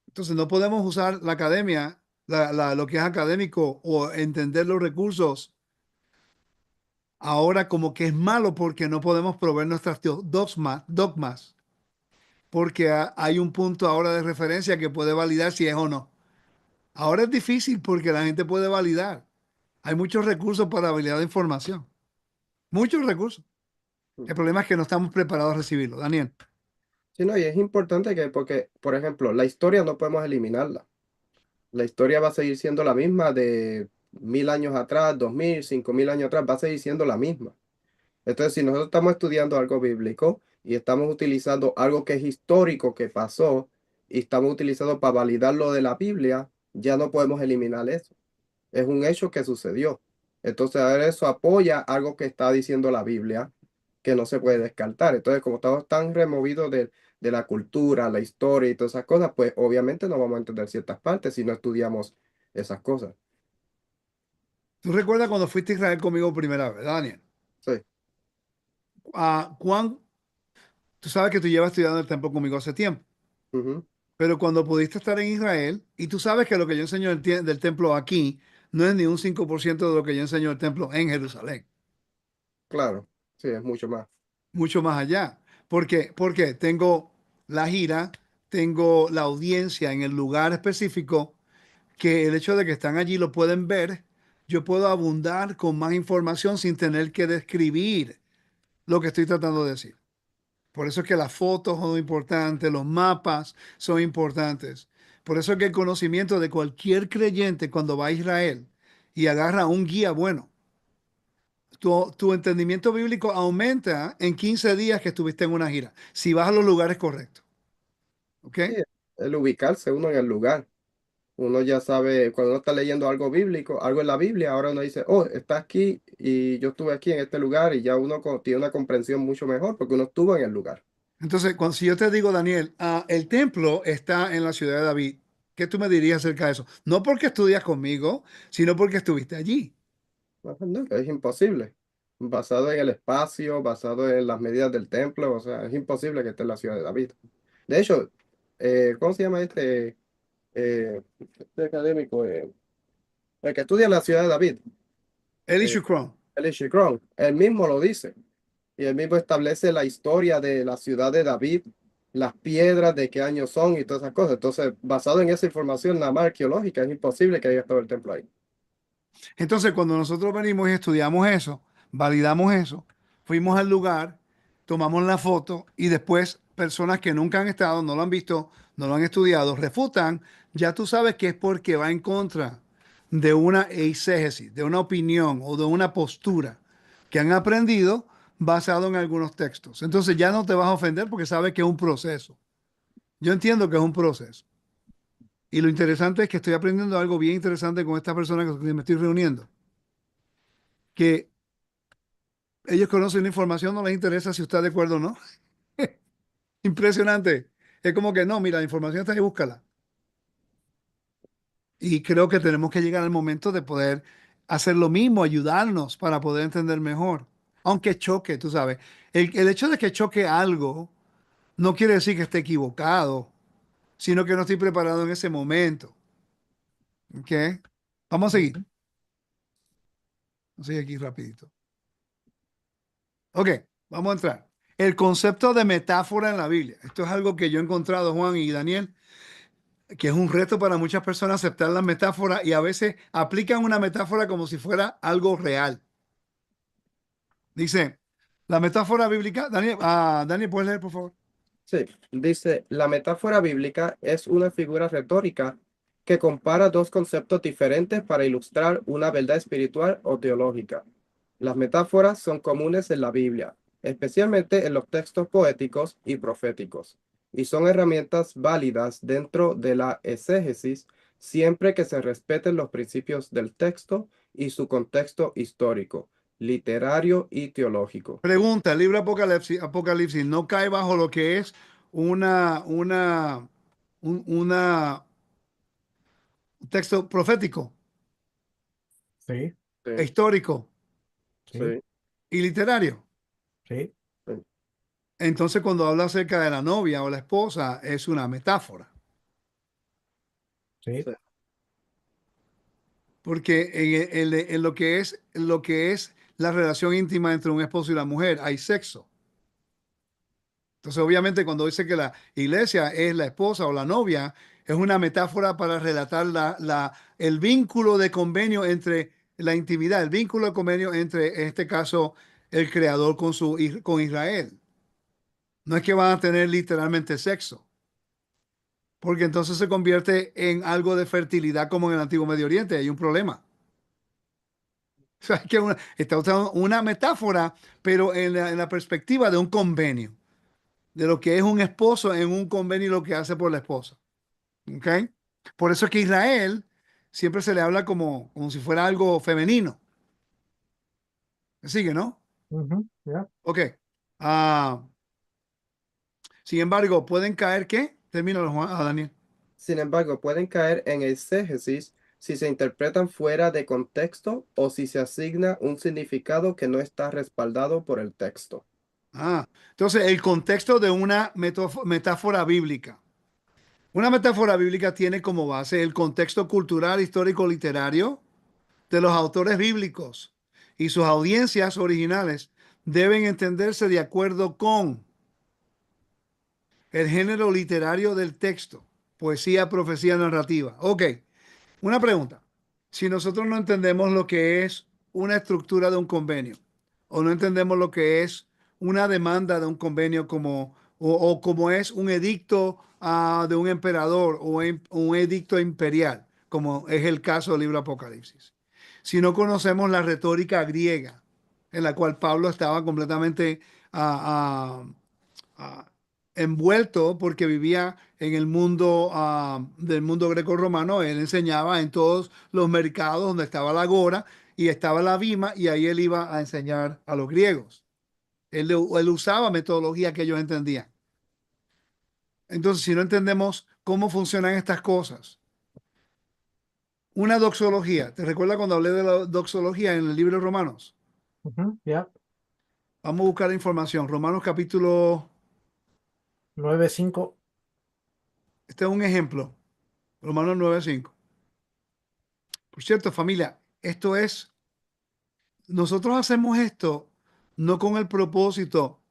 Entonces no podemos usar la academia, lo que es académico o entender los recursos ahora como que es malo porque no podemos proveer nuestras dogmas, porque hay un punto ahora de referencia que puede validar si es o no. Ahora es difícil porque la gente puede validar. Hay muchos recursos para validar información, muchos recursos. El problema es que no estamos preparados a recibirlo. Daniel, Sí, no, y es importante que, porque, por ejemplo, la historia no podemos eliminarla. La historia va a seguir siendo la misma de 1000 años atrás, 2000, 5000 años atrás, va a seguir siendo la misma. Entonces, si nosotros estamos estudiando algo bíblico y estamos utilizando algo que es histórico que pasó y estamos utilizando para validar lo de la Biblia, ya no podemos eliminar eso. Es un hecho que sucedió. Entonces, ahora eso apoya algo que está diciendo la Biblia, que no se puede descartar. Entonces, como estamos tan removidos de la cultura, la historia y todas esas cosas, pues obviamente no vamos a entender ciertas partes si no estudiamos esas cosas. ¿tú recuerdas cuando fuiste a Israel conmigo primera vez, Daniel? Sí. Ah, tú sabes que tú llevas estudiando el templo conmigo hace tiempo, Ujú. pero cuando pudiste estar en Israel, y tú sabes que lo que yo enseño del templo aquí no es ni un 5% de lo que yo enseño del templo en Jerusalén, Claro. Sí, es mucho más. mucho más allá. ¿Por qué? Porque tengo la gira, tengo la audiencia en el lugar específico, que el hecho de que están allí lo pueden ver, yo puedo abundar con más información sin tener que describir lo que estoy tratando de decir. Por eso es que las fotos son importantes, los mapas son importantes. Por eso es que el conocimiento de cualquier creyente cuando va a Israel y agarra un guía bueno, tu entendimiento bíblico aumenta en 15 días que estuviste en una gira, si vas a los lugares correctos. ¿Ok? Sí, el ubicarse uno en el lugar. Uno ya sabe, cuando uno está leyendo algo bíblico, algo en la Biblia, ahora uno dice, oh, está aquí y yo estuve aquí en este lugar y ya uno tiene una comprensión mucho mejor porque uno estuvo en el lugar. Entonces, si yo te digo, Daniel, el templo está en la ciudad de David, ¿qué tú me dirías acerca de eso? No porque estudias conmigo, sino porque estuviste allí. Ajá, no, es imposible. Basado en el espacio, basado en las medidas del templo, o sea, es imposible que esté en la ciudad de David. De hecho, ¿cómo se llama este académico? El que estudia en la ciudad de David, eh, Elisha Cron. Elisha Cron, él mismo lo dice. Y él mismo establece la historia de la ciudad de David, las piedras, de qué año son y todas esas cosas. Entonces, basado en esa información, nada más arqueológica, es imposible que haya estado el templo ahí. Entonces, cuando nosotros venimos y estudiamos eso, validamos eso, fuimos al lugar, tomamos la foto y después personas que nunca han estado, no lo han visto, no lo han estudiado, refutan, ya tú sabes que es porque va en contra de una eisegesis, de una opinión o de una postura que han aprendido basado en algunos textos. Entonces ya no te vas a ofender porque sabes que es un proceso. Yo entiendo que es un proceso. Y lo interesante es que estoy aprendiendo algo bien interesante con esta persona que me estoy reuniendo, que ellos conocen la información, no les interesa si está de acuerdo o no. Impresionante. Es como que no, mira, la información está ahí, búscala. Y creo que tenemos que llegar al momento de poder hacer lo mismo, ayudarnos para poder entender mejor. Aunque choque, tú sabes. El hecho de que choque algo no quiere decir que esté equivocado, sino que no estoy preparado en ese momento. ¿Ok? Vamos a seguir. Ujú. Vamos a seguir aquí rapidito. Ok, vamos a entrar. El concepto de metáfora en la Biblia. Esto es algo que yo he encontrado, Juan y Daniel, que es un reto para muchas personas aceptar la metáfora y a veces aplican una metáfora como si fuera algo real. Dice, la metáfora bíblica, Daniel, Daniel, ¿puedes leer, por favor? Sí, dice, la metáfora bíblica es una figura retórica que compara dos conceptos diferentes para ilustrar una verdad espiritual o teológica. Las metáforas son comunes en la Biblia, especialmente en los textos poéticos y proféticos, y son herramientas válidas dentro de la exégesis siempre que se respeten los principios del texto y su contexto histórico, literario y teológico. Pregunta, el libro Apocalipsis no cae bajo lo que es un un texto profético, Sí, Sí, histórico sí, sí, y literario. sí. sí. Entonces, cuando habla acerca de la novia o la esposa, es una metáfora. Sí. Sí. Porque en lo que es la relación íntima entre un esposo y la mujer, hay sexo. Entonces, obviamente, cuando dice que la iglesia es la esposa o la novia, es una metáfora para relatar el vínculo de convenio entre la intimidad, el vínculo de convenio entre, en este caso, el creador con Israel. No es que van a tener literalmente sexo, porque entonces se convierte en algo de fertilidad como en el Antiguo Medio Oriente. Hay un problema. O sea, está usando una metáfora, pero en la perspectiva de un convenio, de lo que es un esposo en un convenio y lo que hace por la esposa. ¿Ok? Por eso es que Israel siempre se le habla como si fuera algo femenino. ¿Me sigue, no? Ujú, ya. Ok. Ah, sin embargo, ¿pueden caer qué? Termino, Daniel. Sin embargo, pueden caer en exégesis si se interpretan fuera de contexto o si se asigna un significado que no está respaldado por el texto. Entonces, el contexto de una metáfora bíblica. Una metáfora bíblica tiene como base el contexto cultural, histórico, literario de los autores bíblicos y sus audiencias originales deben entenderse de acuerdo con el género literario del texto, poesía, profecía, narrativa. Ok, una pregunta. Si nosotros no entendemos lo que es una estructura de un convenio o no entendemos lo que es una demanda de un convenio o como es un edicto de un emperador o un edicto imperial, como es el caso del libro Apocalipsis. Si no conocemos la retórica griega, en la cual Pablo estaba completamente ah, ah, envuelto porque vivía en el mundo del mundo greco-romano. Él enseñaba en todos los mercados donde estaba la Agora y estaba la Bima y ahí él iba a enseñar a los griegos. Él usaba metodología que ellos entendían. Entonces, si no entendemos cómo funcionan estas cosas, una doxología, ¿te recuerdas cuando hablé de la doxología en el libro de Romanos? Ujú, ya. Vamos a buscar información. Romanos capítulo, 9:5. este es un ejemplo. Romanos 9:5. Por cierto, familia, nosotros hacemos esto no con el propósito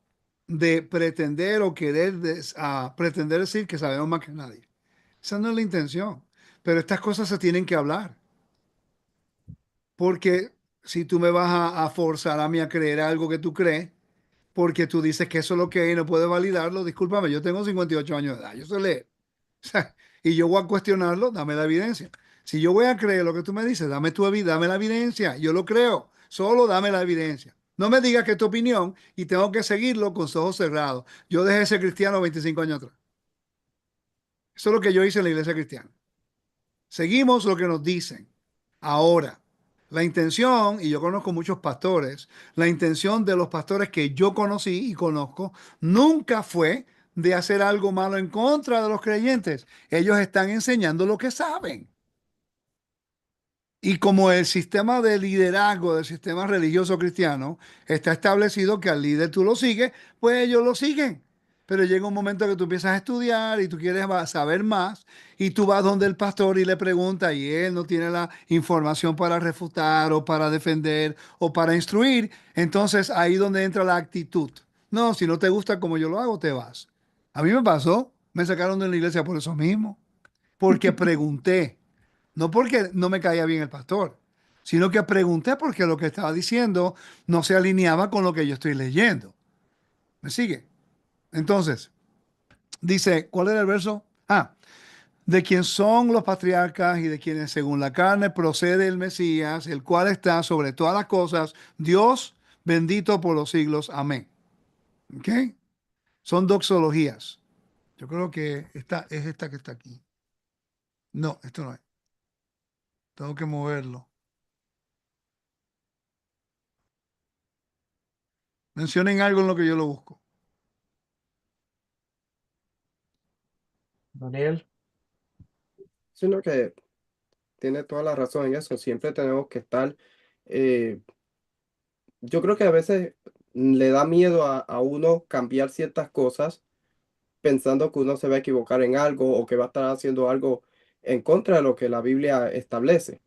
de pretender o querer pretender decir que sabemos más que nadie. Esa no es la intención. Pero estas cosas se tienen que hablar. Porque si tú me vas a forzar a mí a creer algo que tú crees, porque tú dices que eso es lo que hay y no puedes validarlo, discúlpame, yo tengo 58 años de edad, yo sé leer. O sea, y yo voy a cuestionarlo, dame la evidencia. Si yo voy a creer lo que tú me dices, dame la evidencia. Yo lo creo, solo dame la evidencia. No me digas que es tu opinión y tengo que seguirlo con los ojos cerrados. Yo dejé de ser cristiano 25 años atrás. Eso es lo que yo hice en la iglesia cristiana. Seguimos lo que nos dicen. Ahora, la intención, y yo conozco muchos pastores, la intención de los pastores que yo conocí y conozco nunca fue de hacer algo malo en contra de los creyentes. Ellos están enseñando lo que saben. Y como el sistema de liderazgo del sistema religioso cristiano está establecido que al líder tú lo sigues, pues ellos lo siguen. Pero llega un momento que tú empiezas a estudiar y tú quieres saber más y tú vas donde el pastor y le preguntas y él no tiene la información para refutar o para defender o para instruir. Entonces ahí donde entra la actitud. No, si no te gusta como yo lo hago, te vas. A mí me pasó, me sacaron de la iglesia por eso mismo, porque pregunté. No porque no me caía bien el pastor, sino que pregunté porque lo que estaba diciendo no se alineaba con lo que yo estoy leyendo. ¿Me sigue? Entonces, dice, ¿cuál era el verso? De quien son los patriarcas y de quienes según la carne procede el Mesías, el cual está sobre todas las cosas, Dios bendito por los siglos. Amén. ¿Ok? Son doxologías. Yo creo que esta es esta que está aquí. No, esto no es. Tengo que moverlo. Mencionen algo en lo que yo lo busco. Daniel. Sino que tiene toda la razón en eso. Siempre tenemos que estar, yo creo que a veces le da miedo a uno cambiar ciertas cosas pensando que uno se va a equivocar en algo o que va a estar haciendo algo en contra de lo que la Biblia establece.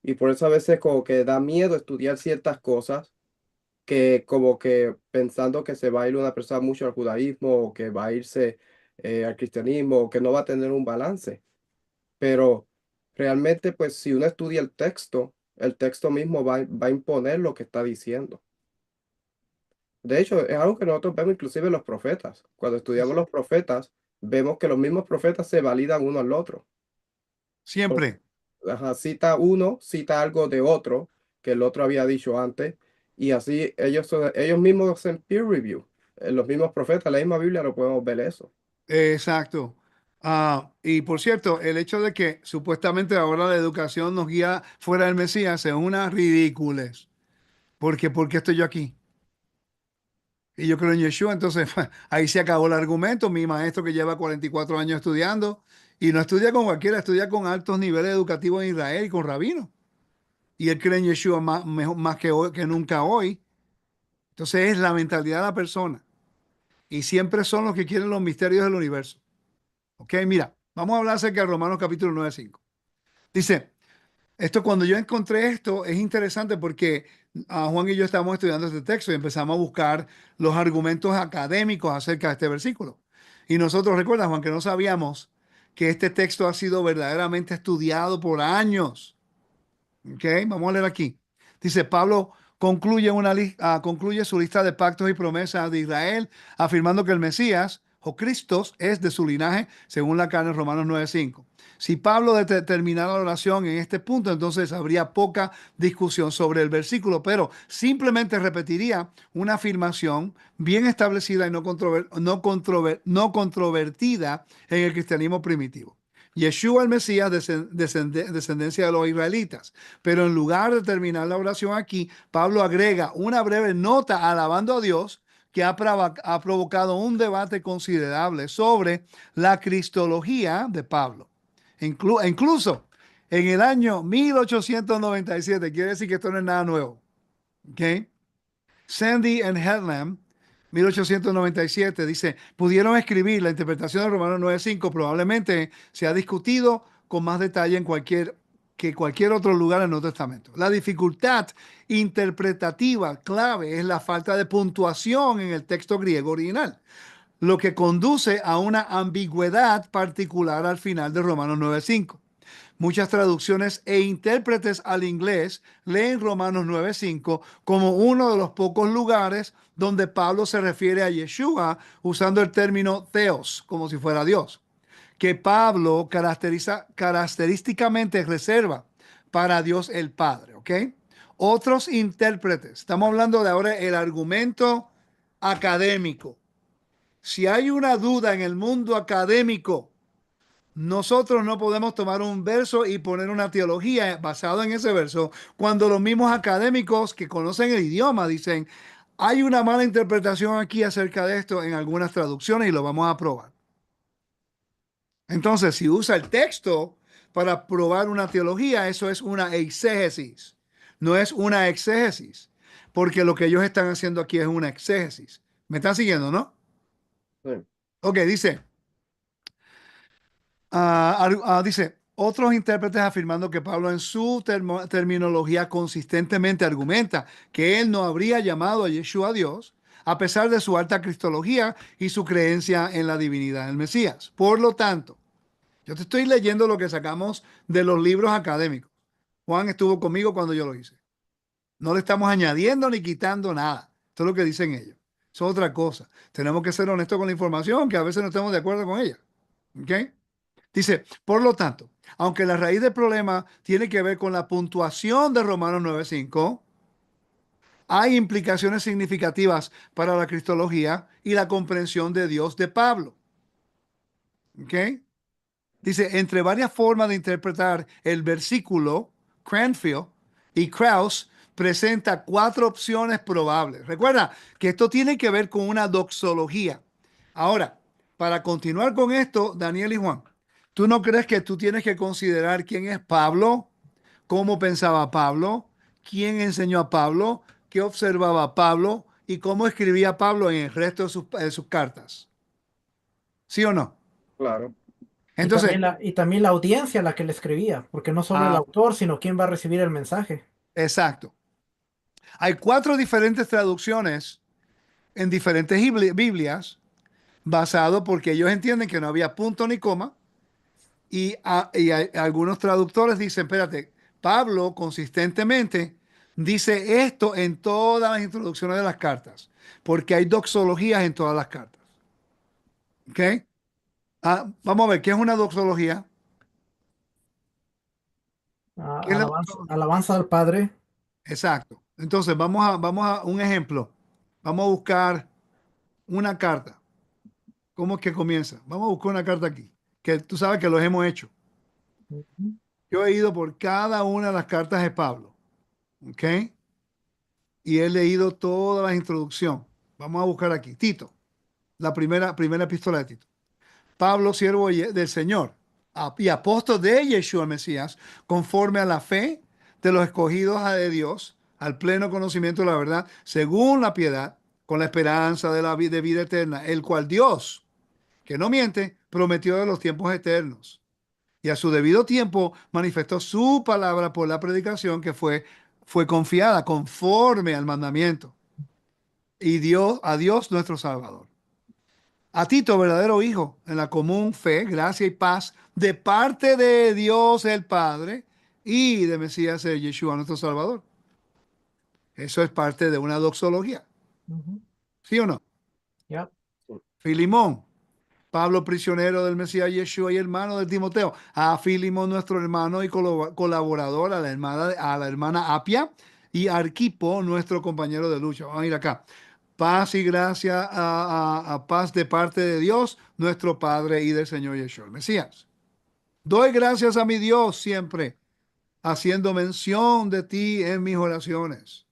Y por eso a veces como que da miedo estudiar ciertas cosas que como que pensando que se va a ir una persona mucho al judaísmo o que va a irse al cristianismo o que no va a tener un balance. Pero realmente pues si uno estudia el texto mismo va a imponer lo que está diciendo. De hecho, es algo que nosotros vemos inclusive en los profetas. Cuando estudiamos los profetas, vemos que los mismos profetas se validan uno al otro. Siempre. Ajá, cita uno, cita algo de otro que el otro había dicho antes, y así ellos mismos hacen peer review. Los mismos profetas, la misma Biblia, lo podemos ver eso. Exacto. Y por cierto, el hecho de que supuestamente ahora la educación nos guía fuera del Mesías es una ridiculez. Porque, ¿por qué estoy yo aquí? Y yo creo en Yeshua, entonces ahí se acabó el argumento. Mi maestro que lleva 44 años estudiando y no estudia con cualquiera, estudia con altos niveles educativos en Israel y con rabinos. Y él cree en Yeshua más que, que nunca hoy. Entonces es la mentalidad de la persona. Y siempre son los que quieren los misterios del universo. Ok, mira, vamos a hablar acerca de Romanos capítulo 9:5. Dice, esto cuando yo encontré esto es interesante porque Juan y yo estábamos estudiando este texto y empezamos a buscar los argumentos académicos acerca de este versículo. Y nosotros, recuerda, Juan, que no sabíamos que este texto ha sido verdaderamente estudiado por años. Ok, vamos a leer aquí. Dice, Pablo concluye su lista de pactos y promesas de Israel, afirmando que el Mesías o Cristo es de su linaje, según la carne, Romanos 9:5. Si Pablo terminara la oración en este punto, entonces habría poca discusión sobre el versículo, pero simplemente repetiría una afirmación bien establecida y no controvertida en el cristianismo primitivo. Yeshua el Mesías, descendencia de los israelitas. Pero en lugar de terminar la oración aquí, Pablo agrega una breve nota alabando a Dios que ha provocado un debate considerable sobre la cristología de Pablo. Incluso en el año 1897, quiere decir que esto no es nada nuevo. ¿Ok? Sandy and Headlam, 1897, dice, pudieron escribir la interpretación de Romanos 9:5, probablemente se ha discutido con más detalle que cualquier otro lugar en el Nuevo Testamento. La dificultad interpretativa clave es la falta de puntuación en el texto griego original, lo que conduce a una ambigüedad particular al final de Romanos 9:5. Muchas traducciones e intérpretes al inglés leen Romanos 9:5 como uno de los pocos lugares donde Pablo se refiere a Yeshua usando el término Theos, como si fuera Dios, que Pablo característicamente reserva para Dios el Padre, ¿ok? Otros intérpretes, estamos hablando de ahora el argumento académico. Si hay una duda en el mundo académico, nosotros no podemos tomar un verso y poner una teología basada en ese verso, cuando los mismos académicos que conocen el idioma dicen, hay una mala interpretación aquí acerca de esto en algunas traducciones y lo vamos a probar. Entonces, si usa el texto para probar una teología, eso es una exégesis, no es una exégesis, porque lo que ellos están haciendo aquí es una exégesis. ¿Me están siguiendo, no? Sí. Ok, dice. Dice, otros intérpretes afirmando que Pablo en su terminología consistentemente argumenta que él no habría llamado a Yeshua Dios, a pesar de su alta cristología y su creencia en la divinidad del Mesías. Por lo tanto, yo te estoy leyendo lo que sacamos de los libros académicos. Juan estuvo conmigo cuando yo lo hice. No le estamos añadiendo ni quitando nada. Esto es lo que dicen ellos. Eso es otra cosa. Tenemos que ser honestos con la información, que a veces no estamos de acuerdo con ella. ¿Ok? Dice, por lo tanto, aunque la raíz del problema tiene que ver con la puntuación de Romanos 9:5, hay implicaciones significativas para la cristología y la comprensión de Dios de Pablo. ¿Ok? Dice, entre varias formas de interpretar el versículo, Cranfield y Krauss presenta cuatro opciones probables. Recuerda que esto tiene que ver con una doxología. Ahora, para continuar con esto, Daniel y Juan, ¿tú no crees que tú tienes que considerar quién es Pablo? ¿Cómo pensaba Pablo? ¿Quién enseñó a Pablo? ¿Qué observaba Pablo? y cómo escribía Pablo en el resto de sus cartas. ¿Sí o no? Claro. Entonces, Y también la audiencia a la que le escribía, porque no solo el ah, autor, sino quién va a recibir el mensaje. exacto. Hay 4 diferentes traducciones en diferentes Biblias basado porque ellos entienden que no había punto ni coma y algunos traductores dicen, espérate, Pablo consistentemente dice esto en todas las introducciones de las cartas, porque hay doxologías en todas las cartas. ¿Ok? Vamos a ver, ¿qué es una doxología? ¿Qué es la Alabanza, doxología? alabanza al Padre. Exacto. Entonces, vamos a un ejemplo. Vamos a buscar una carta. ¿Cómo es que comienza? Vamos a buscar una carta aquí, que tú sabes que los hemos hecho. Ujú. Yo he ido por cada una de las cartas de Pablo, ¿ok? Y he leído toda la introducción. Vamos a buscar aquí. Tito, la primera epístola de Tito. Pablo, siervo del Señor y apóstol de Yeshua el Mesías, conforme a la fe de los escogidos de Dios, al pleno conocimiento de la verdad, según la piedad, con la esperanza de la de vida eterna, el cual Dios, que no miente, prometió de los tiempos eternos. Y a su debido tiempo manifestó su palabra por la predicación que fue confiada conforme al mandamiento. Y dio a Dios nuestro Salvador. A Tito, verdadero hijo, en la común fe, gracia y paz de parte de Dios el Padre y de Mesías el Yeshua nuestro Salvador. Eso es parte de una doxología. Ujú. ¿Sí o no? Ya. Filimón, Pablo, prisionero del Mesías Yeshua y hermano de Timoteo. A Filimón, nuestro hermano y colaborador, a la hermana Apia y Arquipo, nuestro compañero de lucha. Vamos a ir acá. Paz y gracia a paz de parte de Dios, nuestro Padre y del Señor Yeshua, el Mesías. Doy gracias a mi Dios siempre, haciendo mención de ti en mis oraciones,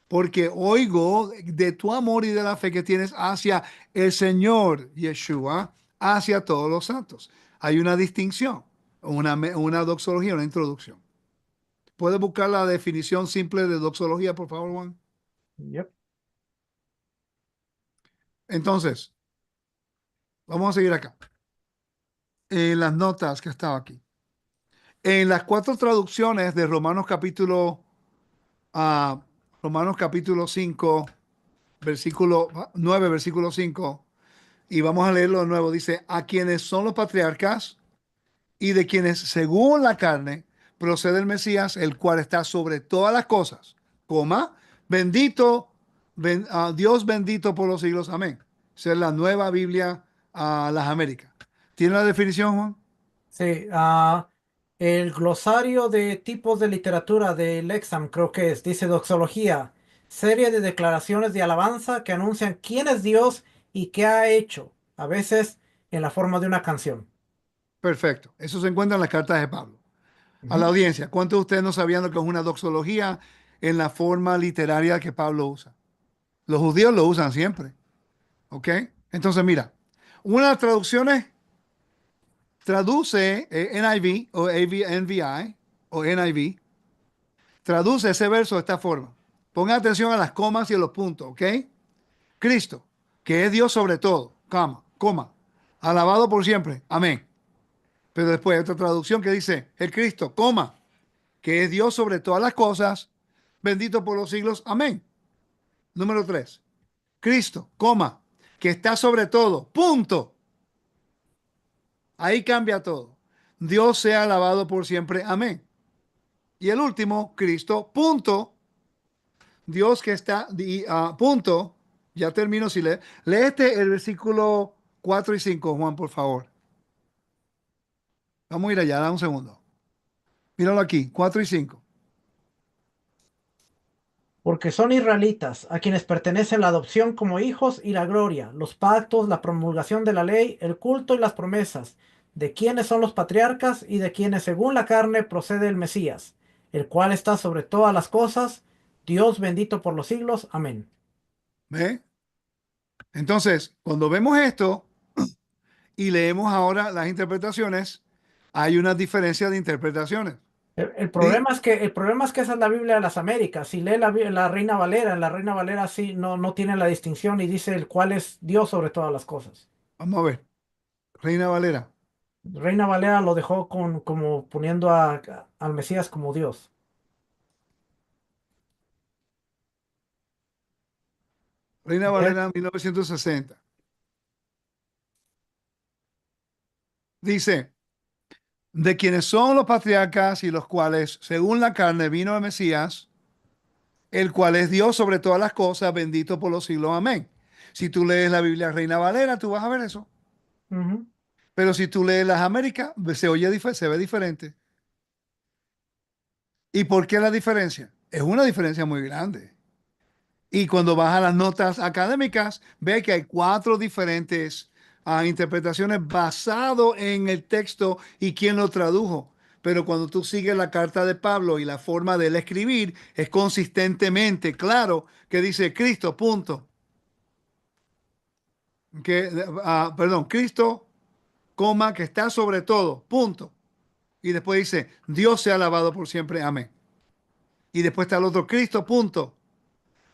porque oigo de tu amor y de la fe que tienes hacia el Señor Yeshua, hacia todos los santos. Hay una distinción, una doxología, una introducción. ¿Puedes buscar la definición simple de doxología, por favor, Juan? Yep. Entonces, vamos a seguir acá. En las notas que estaba aquí. En las 4 traducciones de a Romanos capítulo 5 versículo 9 versículo 5 y vamos a leerlo de nuevo. Dice, a quienes son los patriarcas y de quienes según la carne procede el Mesías, el cual está sobre todas las cosas, coma, bendito, Dios bendito por los siglos, amén. Esa es la nueva Biblia a las Américas. ¿Tiene la definición, Juan? Sí, el glosario de tipos de literatura del Lexham, creo que es, dice doxología, serie de declaraciones de alabanza que anuncian quién es Dios y qué ha hecho, a veces en la forma de una canción. Perfecto. Eso se encuentra en las cartas de Pablo. A la Ujú. audiencia, ¿cuántos de ustedes no sabían lo que es una doxología en la forma literaria que Pablo usa? Los judíos lo usan siempre, ¿ok? Entonces, mira, una de las traducciones traduce NIV o NVI o NIV, traduce ese verso de esta forma. Pongan atención a las comas y a los puntos, ¿ok? Cristo, que es Dios sobre todo, coma, alabado por siempre, amén. Pero después hay otra traducción que dice, el Cristo, coma, que es Dios sobre todas las cosas, bendito por los siglos, amén. Número 3, Cristo, coma, que está sobre todo, punto. Ahí cambia todo. Dios sea alabado por siempre, amén. Y el último, Cristo, punto. Dios que está, punto. Ya termino si lee. Léete el versículo 4 y 5, Juan, por favor. Vamos a ir allá, da un segundo. Míralo aquí, 4 y 5. Porque son israelitas, a quienes pertenece la adopción como hijos y la gloria, los pactos, la promulgación de la ley, el culto y las promesas, de quienes son los patriarcas y de quienes según la carne procede el Mesías, el cual está sobre todas las cosas, Dios bendito por los siglos. Amén. ¿Ve? Entonces, cuando vemos esto y leemos ahora las interpretaciones, hay una diferencia de interpretaciones. Di- El problema es que esa es la Biblia de las Américas. Si lee la Reina Valera, en la Reina Valera sí no tiene la distinción y dice el cual es Dios sobre todas las cosas. Vamos a ver. Reina Valera. Reina Valera lo dejó como poniendo al Mesías como Dios. Reina ¿Ve? Valera 1960. Dice, de quienes son los patriarcas y los cuales, según la carne, vino el Mesías, el cual es Dios sobre todas las cosas, bendito por los siglos. Amén. Si tú lees la Biblia Reina Valera, tú vas a ver eso. Ujú. Pero si tú lees las Américas, se ve diferente. ¿Y por qué la diferencia? Es una diferencia muy grande. Y cuando vas a las notas académicas, ve que hay cuatro diferentes interpretaciones basado en el texto y quién lo tradujo. Pero cuando tú sigues la carta de Pablo y la forma de él escribir, es consistentemente claro que dice Cristo, punto. Perdón, Cristo, coma, que está sobre todo, punto. Y después dice, Dios sea alabado por siempre, amén. Y después está el otro, Cristo, punto,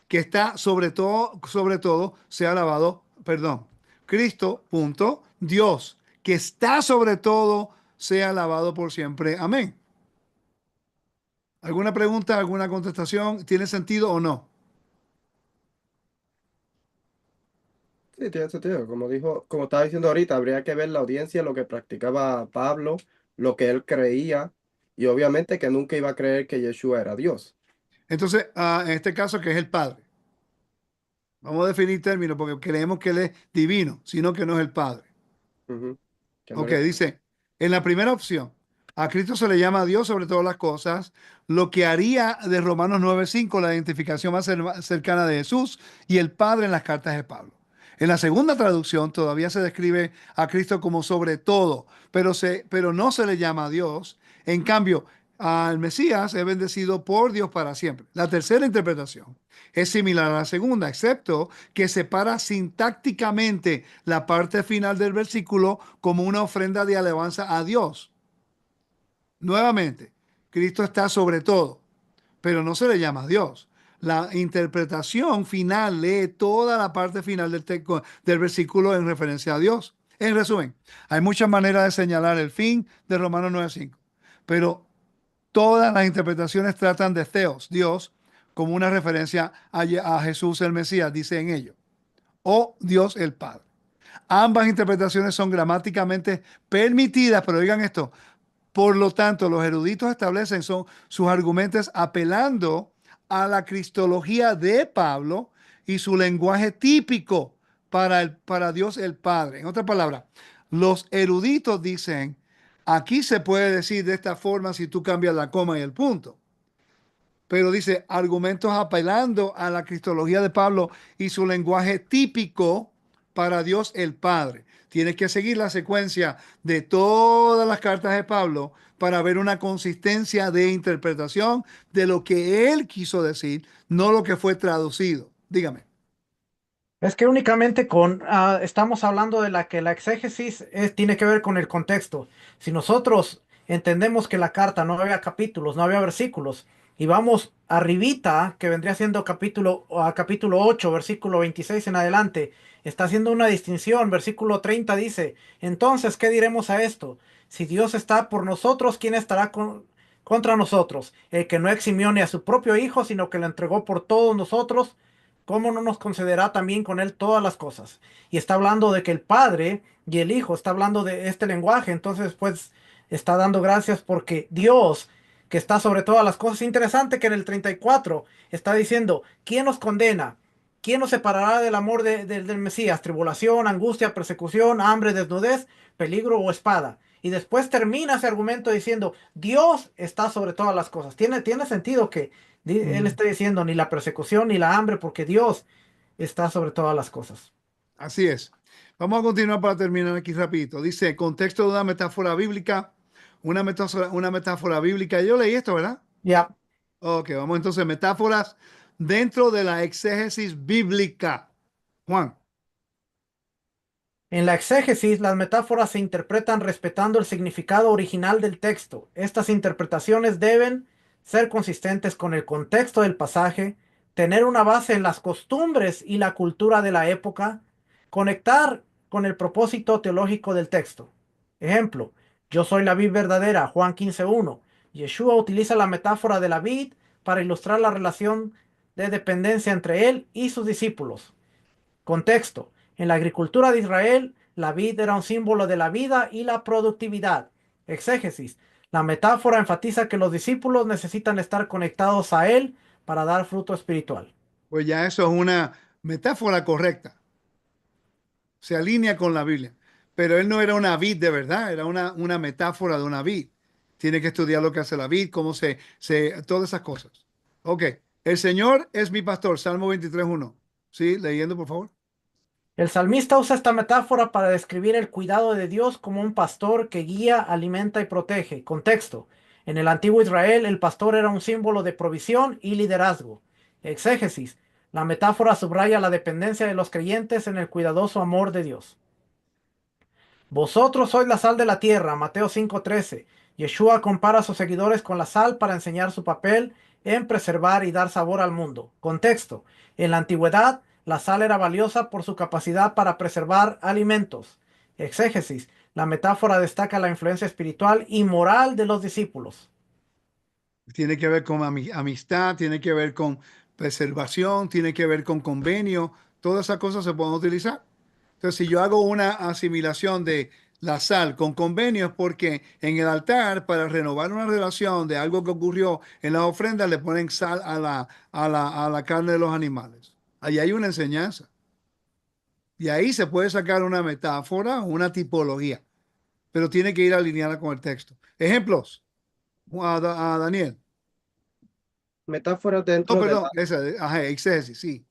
que está sobre todo, sea alabado, perdón, Cristo, punto, Dios, que está sobre todo, sea alabado por siempre, amén. ¿Alguna pregunta, alguna contestación? ¿Tiene sentido o no? Sí, tiene sentido. Como dijo, como estaba diciendo ahorita, habría que ver la audiencia, lo que practicaba Pablo, lo que él creía, y obviamente que nunca iba a creer que Yeshua era Dios. Entonces, en este caso, que es el Padre. Vamos a definir términos porque creemos que Él es divino, sino que no es el Padre. Ujú. Que no Ok, es dice, en la primera opción, a Cristo se le llama a Dios sobre todas las cosas, lo que haría de Romanos 9:5 la identificación más cercana de Jesús y el Padre en las cartas de Pablo. En la segunda traducción todavía se describe a Cristo como sobre todo, pero no se le llama a Dios. En cambio, al Mesías es bendecido por Dios para siempre. La tercera interpretación es similar a la segunda, excepto que separa sintácticamente la parte final del versículo como una ofrenda de alabanza a Dios. Nuevamente, Cristo está sobre todo, pero no se le llama a Dios. La interpretación final lee toda la parte final del versículo en referencia a Dios. En resumen, hay muchas maneras de señalar el fin de Romanos 9:5, pero todas las interpretaciones tratan de Theos, Dios, como una referencia a Jesús el Mesías, dice en ello, o Dios el Padre. Ambas interpretaciones son gramáticamente permitidas, pero oigan esto, por lo tanto, los eruditos establecen sus argumentos apelando a la cristología de Pablo y su lenguaje típico para Dios el Padre. En otras palabras, los eruditos dicen, aquí se puede decir de esta forma si tú cambias la coma y el punto. Pero dice, argumentos apelando a la cristología de Pablo y su lenguaje típico para Dios el Padre. Tienes que seguir la secuencia de todas las cartas de Pablo para ver una consistencia de interpretación de lo que él quiso decir, no lo que fue traducido. Dígame. Es que únicamente estamos hablando de la exégesis tiene que ver con el contexto. Si nosotros entendemos que la carta no había capítulos, no había versículos, y vamos arribita, que vendría siendo capítulo 8 versículo 26 en adelante, está haciendo una distinción. Versículo 30 dice, entonces, ¿qué diremos a esto? Si Dios está por nosotros, ¿quién estará contra nosotros? El que no eximió ni a su propio Hijo, sino que lo entregó por todos nosotros. ¿Cómo no nos concederá también con Él todas las cosas? Y está hablando de que el Padre y el Hijo, está hablando de este lenguaje, entonces pues está dando gracias porque Dios, que está sobre todas las cosas, es interesante que en el 34 está diciendo, ¿quién nos condena? ¿Quién nos separará del amor del Mesías? Tribulación, angustia, persecución, hambre, desnudez, peligro o espada. Y después termina ese argumento diciendo, Dios está sobre todas las cosas. Tiene sentido que él Mm, está diciendo ni la persecución ni la hambre, porque Dios está sobre todas las cosas. Así es. Vamos a continuar para terminar aquí rapidito. Dice, contexto de una metáfora bíblica, una metáfora bíblica. Yo leí esto, ¿verdad? Ya, Ok, vamos entonces, metáforas dentro de la exégesis bíblica. Juan, En la exégesis, las metáforas se interpretan respetando el significado original del texto. Estas interpretaciones deben ser consistentes con el contexto del pasaje, tener una base en las costumbres y la cultura de la época, conectar con el propósito teológico del texto. Ejemplo, yo soy la vid verdadera, Juan 15:1. Yeshua utiliza la metáfora de la vid para ilustrar la relación de dependencia entre él y sus discípulos. Contexto. En la agricultura de Israel, la vid era un símbolo de la vida y la productividad. Exégesis. La metáfora enfatiza que los discípulos necesitan estar conectados a Él para dar fruto espiritual. Pues ya eso es una metáfora correcta. Se alinea con la Biblia. Pero él no era una vid de verdad, era una metáfora de una vid. Tiene que estudiar lo que hace la vid, cómo todas esas cosas. Ok, el Señor es mi pastor, Salmo 23:1. Sí, leyendo por favor. El salmista usa esta metáfora para describir el cuidado de Dios como un pastor que guía, alimenta y protege. Contexto. En el antiguo Israel, el pastor era un símbolo de provisión y liderazgo. Exégesis. La metáfora subraya la dependencia de los creyentes en el cuidadoso amor de Dios. Vosotros sois la sal de la tierra, Mateo 5:13. Yeshua compara a sus seguidores con la sal para enseñar su papel en preservar y dar sabor al mundo. Contexto. En la antigüedad, la sal era valiosa por su capacidad para preservar alimentos. Exégesis. La metáfora destaca la influencia espiritual y moral de los discípulos. Tiene que ver con amistad, tiene que ver con preservación, tiene que ver con convenio. Todas esas cosas se pueden utilizar. Entonces, si yo hago una asimilación de la sal con convenios, porque en el altar, para renovar una relación de algo que ocurrió en la ofrenda, le ponen sal a la carne de los animales. Ahí hay una enseñanza. Y ahí se puede sacar una metáfora o una tipología, pero tiene que ir alineada con el texto. Ejemplos, a Daniel. Metáforas No, dentro de perdón, esa, ajá, exégesis, sí.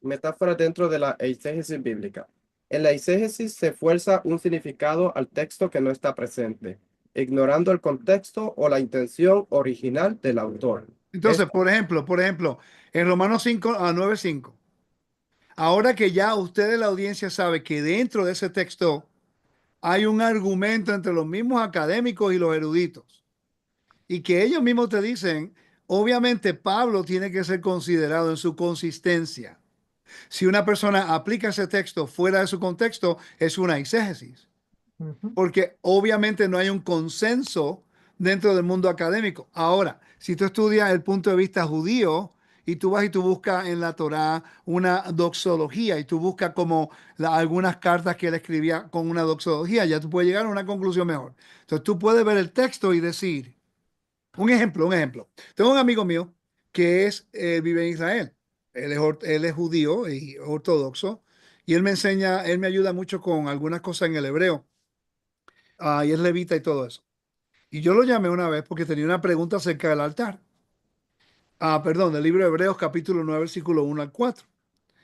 metáforas dentro de la eisegesis bíblica. En la eisegesis se fuerza un significado al texto que no está presente, ignorando el contexto o la intención original del autor. Entonces, por ejemplo, en Romanos 5:9-5, ahora que ya ustedes, la audiencia, sabe que dentro de ese texto hay un argumento entre los mismos académicos y los eruditos, y que ellos mismos te dicen, obviamente Pablo tiene que ser considerado en su consistencia. Si una persona aplica ese texto fuera de su contexto, es una exégesis, Ujú. porque obviamente no hay un consenso dentro del mundo académico. Ahora, si tú estudias el punto de vista judío y tú vas y tú buscas en la Torá una doxología y tú buscas como algunas cartas que él escribía con una doxología, ya tú puedes llegar a una conclusión mejor. Entonces tú puedes ver el texto y decir, un ejemplo. Tengo un amigo mío que vive en Israel. Él es judío y ortodoxo y él me enseña, él me ayuda mucho con algunas cosas en el hebreo. Y es levita y todo eso. Y yo lo llamé una vez porque tenía una pregunta acerca del altar. Perdón, del libro de Hebreos, capítulo 9 versículo 1 al 4.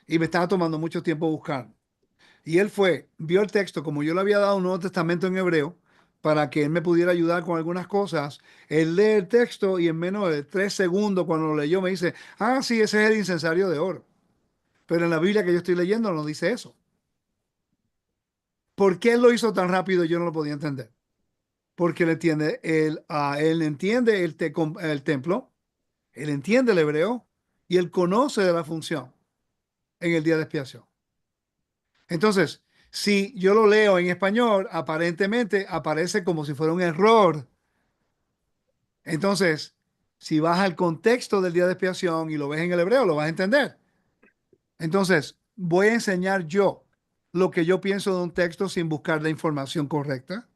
Y me estaba tomando mucho tiempo buscar. Y él vio el texto, como yo le había dado un Nuevo Testamento en hebreo, para que él me pudiera ayudar con algunas cosas. Él lee el texto y en menos de 3 segundos, cuando lo leyó, me dice, sí, ese es el incensario de oro. Pero en la Biblia que yo estoy leyendo no dice eso. ¿Por qué él lo hizo tan rápido? Yo no lo podía entender. Porque él entiende el templo, él entiende el hebreo y él conoce de la función en el día de expiación. Entonces, si yo lo leo en español, aparentemente aparece como si fuera un error. Entonces, si vas al contexto del día de expiación y lo ves en el hebreo, lo vas a entender. Entonces, voy a enseñar yo lo que yo pienso de un texto sin buscar la información correcta.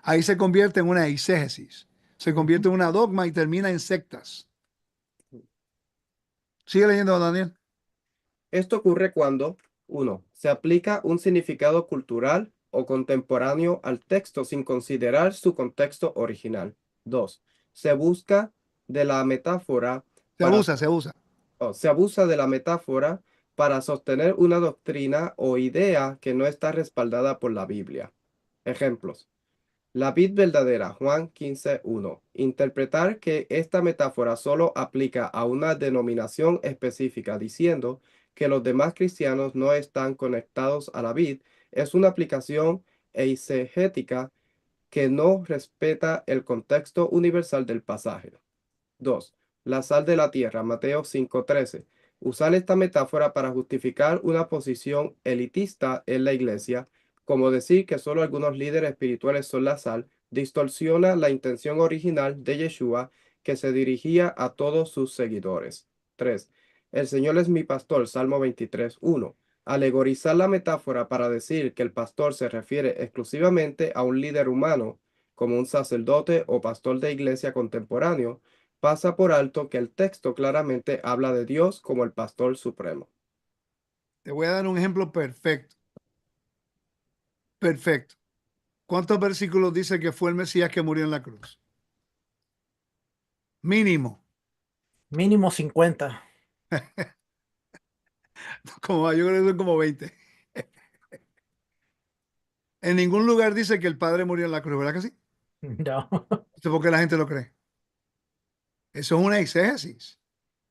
Ahí se convierte en una eisegesis, se convierte Ujú. en una dogma y termina en sectas. Sigue leyendo, Daniel. Esto ocurre cuando, uno, se aplica un significado cultural o contemporáneo al texto sin considerar su contexto original. Dos, se busca de la metáfora Se para, abusa, se abusa. se abusa de la metáfora para sostener una doctrina o idea que no está respaldada por la Biblia. Ejemplos. La vid verdadera, Juan 15:1. Interpretar que esta metáfora solo aplica a una denominación específica, diciendo que los demás cristianos no están conectados a la vid, Es una aplicación eisegética que no respeta el contexto universal del pasaje. 2. La sal de la tierra, Mateo 5:13. Usar esta metáfora para justificar una posición elitista en la iglesia, como decir que solo algunos líderes espirituales son la sal, distorsiona la intención original de Yeshua, que se dirigía a todos sus seguidores. 3. El Señor es mi pastor, Salmo 23:1. Alegorizar la metáfora para decir que el pastor se refiere exclusivamente a un líder humano, como un sacerdote o pastor de iglesia contemporáneo, pasa por alto que el texto claramente habla de Dios como el pastor supremo. Te voy a dar un ejemplo perfecto. Perfecto. ¿Cuántos versículos dice que fue el Mesías que murió en la cruz? Mínimo. Mínimo 50. Como, yo creo que son como 20. En ningún lugar dice que el Padre murió en la cruz, ¿verdad que sí? No. Esto es porque la gente lo cree. Eso es una exégesis.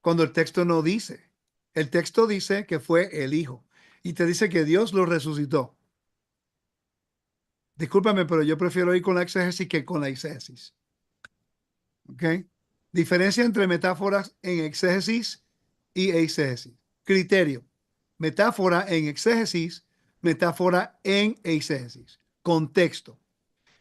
Cuando el texto no dice. El texto dice que fue el Hijo. Y te dice que Dios lo resucitó. Discúlpame, pero yo prefiero ir con la exégesis que con la exégesis. ¿Ok? Diferencia entre metáforas en exégesis y eisegesis. Criterio. Metáfora en exégesis, metáfora en eisegesis. Contexto.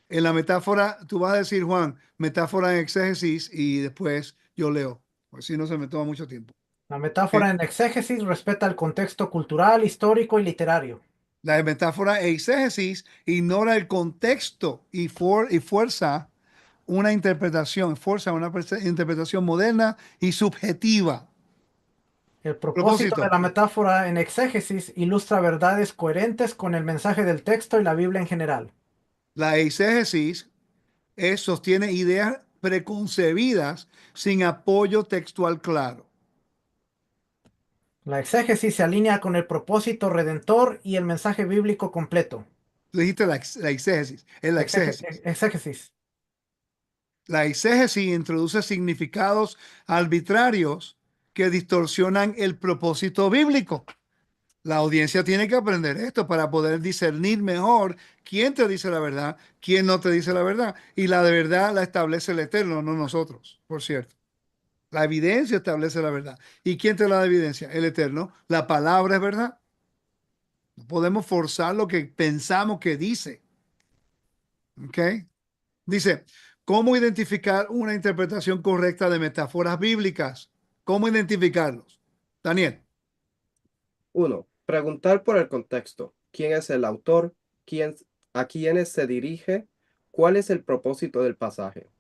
En la metáfora, tú vas a decir, Juan, metáfora en exégesis y después yo leo, porque si no se me toma mucho tiempo. La ¿Ok? metáfora en exégesis respeta el contexto cultural, histórico y literario. La metáfora eisegesis ignora el contexto y fuerza una interpretación, interpretación moderna y subjetiva. El propósito de Propósito. la metáfora en exégesis ilustra verdades coherentes con el mensaje del texto y la Biblia en general. La eisegesis sostiene ideas preconcebidas sin apoyo textual claro. La exégesis se alinea con el propósito redentor y el mensaje bíblico completo. Tú dijiste la eisegesis, es la exégesis. Exégesis. La eisegesis introduce significados arbitrarios que distorsionan el propósito bíblico. La audiencia tiene que aprender esto para poder discernir mejor quién te dice la verdad, quién no te dice la verdad. Y la de verdad la establece el Eterno, no nosotros, por cierto. La evidencia establece la verdad. ¿Y quién te la da evidencia? El Eterno. La palabra es verdad. No podemos forzar lo que pensamos que dice. ¿Ok? Dice, ¿cómo identificar una interpretación correcta de metáforas bíblicas? ¿Cómo identificarlos? Daniel, 1. Preguntar por el contexto. ¿Quién es el autor? ¿Quién, a quiénes se dirige? ¿Cuál es el propósito del pasaje?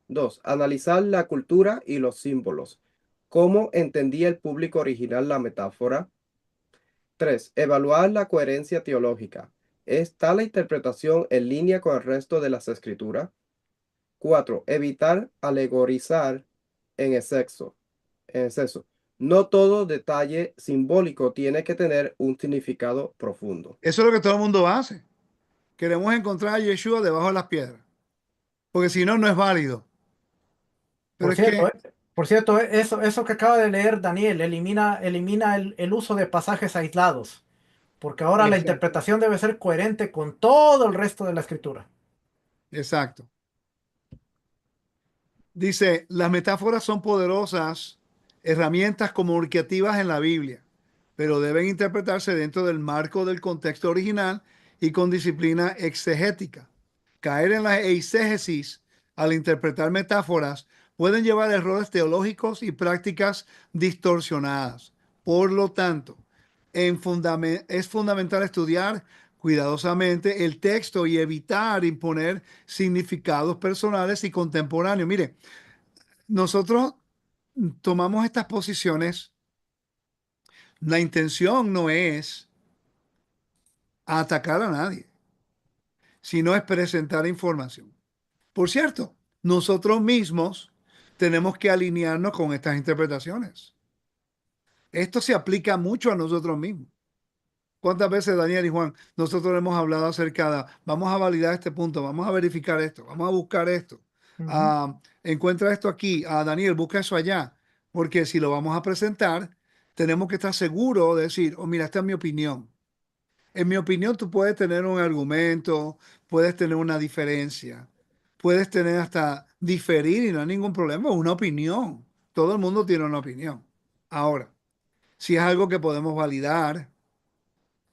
2. Analizar la cultura y los símbolos. ¿Cómo entendía el público original la metáfora? 3. Evaluar la coherencia teológica. ¿Está la interpretación en línea con el resto de las escrituras? 4. Evitar alegorizar en exceso. En exceso. No todo detalle simbólico tiene que tener un significado profundo. eso es lo que todo el mundo hace. Queremos encontrar a Yeshua debajo de las piedras, porque si no, no es válido. Pero Por es cierto, que, eh, eso que acaba de leer Daniel elimina el uso de pasajes aislados, porque ahora la Exacto. interpretación debe ser coherente con todo el resto de la escritura. exacto. Dice, las metáforas son poderosas herramientas comunicativas en la Biblia, pero deben interpretarse dentro del marco del contexto original y con disciplina exegética. Caer en la eisegesis al interpretar metáforas pueden llevar a errores teológicos y prácticas distorsionadas. Por lo tanto, es fundamental estudiar cuidadosamente el texto y evitar imponer significados personales y contemporáneos. Mire, nosotros tomamos estas posiciones, la intención no es atacar a nadie, sino es presentar información. Por cierto, nosotros mismos tenemos que alinearnos con estas interpretaciones. Esto se aplica mucho a nosotros mismos. ¿Cuántas veces, Daniel y Juan, nosotros hemos hablado acerca de, vamos a validar este punto, vamos a verificar esto, vamos a buscar esto, Ujú. encuentra esto aquí, Daniel, busca eso allá, porque si lo vamos a presentar, tenemos que estar seguros de decir, oh, mira, esta es mi opinión. En mi opinión, tú puedes tener un argumento, puedes tener una diferencia, puedes tener hasta diferir y no hay ningún problema, una opinión. Todo el mundo tiene una opinión. Ahora, si es algo que podemos validar,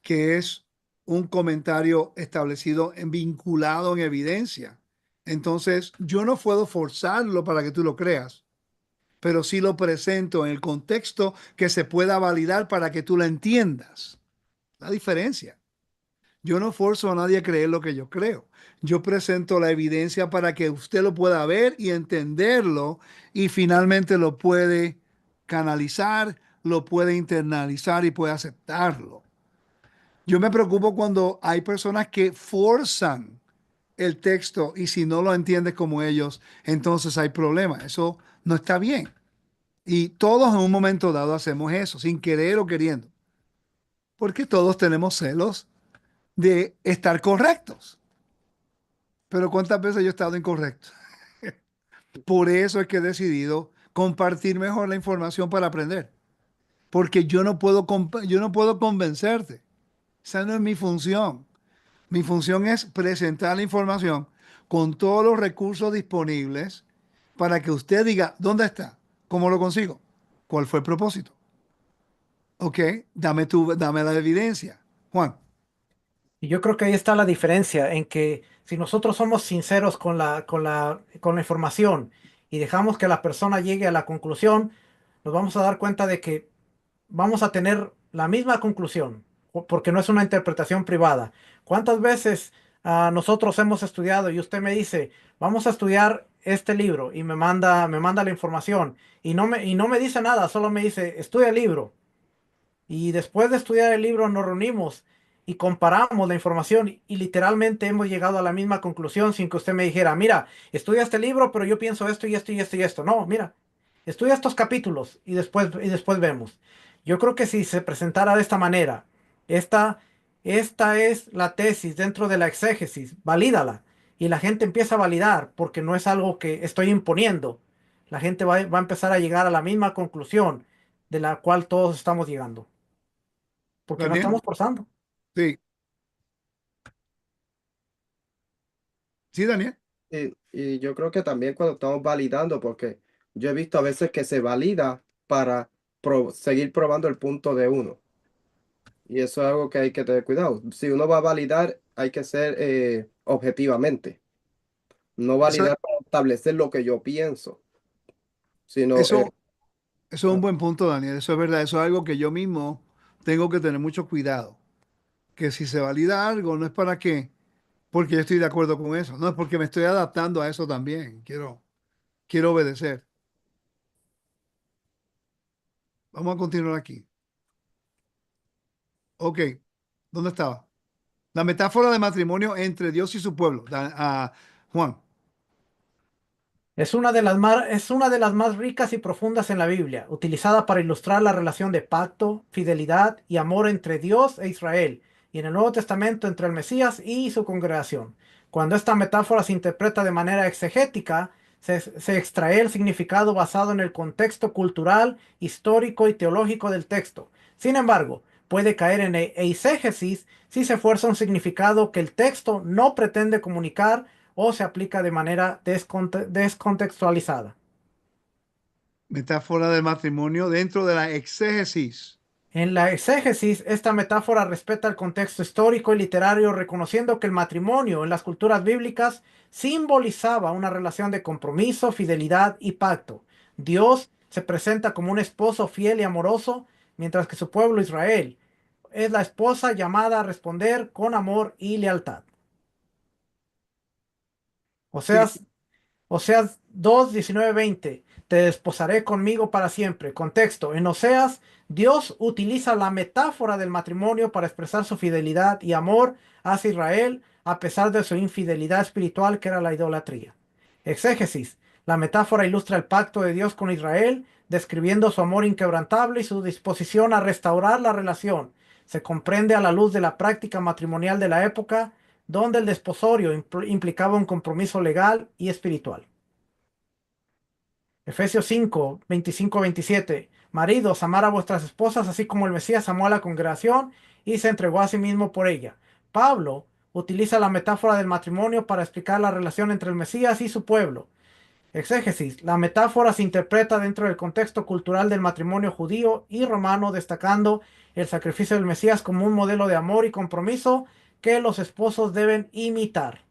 que es un comentario establecido vinculado en evidencia, entonces yo no puedo forzarlo para que tú lo creas, pero sí lo presento en el contexto que se pueda validar para que tú la entiendas. La diferencia. Yo no forzo a nadie a creer lo que yo creo. Yo presento la evidencia para que usted lo pueda ver y entenderlo y finalmente lo puede canalizar, lo puede internalizar y puede aceptarlo. Yo me preocupo cuando hay personas que forzan el texto y si no lo entiendes como ellos, entonces hay problemas. Eso no está bien. Y todos en un momento dado hacemos eso, sin querer o queriendo, porque todos tenemos celos de estar correctos. Pero ¿cuántas veces yo he estado incorrecto? Por eso es que he decidido compartir mejor la información para aprender, porque yo no puedo convencerte. Esa no es mi función. Mi función es presentar la información con todos los recursos disponibles para que usted diga, ¿dónde está? ¿Cómo lo consigo? ¿Cuál fue el propósito? Ok, dame la evidencia. Juan, Y yo creo que ahí está la diferencia en que si nosotros somos sinceros con la información y dejamos que la persona llegue a la conclusión, nos vamos a dar cuenta de que vamos a tener la misma conclusión, porque no es una interpretación privada. ¿Cuántas veces nosotros hemos estudiado y usted me dice, vamos a estudiar este libro y me manda la información y no me dice nada, solo me dice, estudia el libro? Y después de estudiar el libro nos reunimos y comparamos la información y literalmente hemos llegado a la misma conclusión sin que usted me dijera, mira, estudia este libro, pero yo pienso esto y esto y esto y esto. No, mira, estudia estos capítulos y después vemos. Yo creo que si se presentara de esta manera, esta, esta es la tesis dentro de la exégesis, valídala. Y la gente empieza a validar porque no es algo que estoy imponiendo. La gente va a empezar a llegar a la misma conclusión de la cual todos estamos llegando porque no Daniel. estamos forzando. Sí, sí, Daniel. Y yo creo que también cuando estamos validando, porque yo he visto a veces que se valida para seguir probando el punto de uno. Y eso es algo que hay que tener cuidado. Si uno va a validar, hay que ser objetivamente. No Eso, validar para establecer lo que yo pienso, sino eso, eso es un buen punto, Daniel. Eso es verdad. Eso es algo que yo mismo tengo que tener mucho cuidado. Que si se valida algo, no es para qué, porque yo estoy de acuerdo con eso. No es porque me estoy adaptando a eso también. Quiero obedecer. Vamos a continuar aquí. Ok. ¿Dónde estaba? La metáfora de matrimonio entre Dios y su pueblo. Juan. Es una de las más ricas y profundas en la Biblia, utilizada para ilustrar la relación de pacto, fidelidad y amor entre Dios e Israel, y en el Nuevo Testamento entre el Mesías y su congregación. Cuando esta metáfora se interpreta de manera exegética, se extrae el significado basado en el contexto cultural, histórico y teológico del texto. Sin embargo, puede caer en eisegesis si se fuerza un significado que el texto no pretende comunicar o se aplica de manera descontextualizada. Metáfora del matrimonio dentro de la exégesis. En la exégesis, esta metáfora respeta el contexto histórico y literario, reconociendo que el matrimonio en las culturas bíblicas simbolizaba una relación de compromiso, fidelidad y pacto. Dios se presenta como un esposo fiel y amoroso, mientras que su pueblo Israel es la esposa llamada a responder con amor y lealtad. Sí, Oseas Oseas 2, 19, 20. Te desposaré conmigo para siempre. Contexto. En Oseas, Dios utiliza la metáfora del matrimonio para expresar su fidelidad y amor hacia Israel a pesar de su infidelidad espiritual que era la idolatría. Exégesis. La metáfora ilustra el pacto de Dios con Israel, describiendo su amor inquebrantable y su disposición a restaurar la relación. Se comprende a la luz de la práctica matrimonial de la época donde el desposorio implicaba un compromiso legal y espiritual. Efesios 5, 25, 27. Maridos, amar a vuestras esposas, así como el Mesías amó a la congregación y se entregó a sí mismo por ella. Pablo utiliza la metáfora del matrimonio para explicar la relación entre el Mesías y su pueblo. Exégesis. La metáfora se interpreta dentro del contexto cultural del matrimonio judío y romano, destacando el sacrificio del Mesías como un modelo de amor y compromiso que los esposos deben imitar.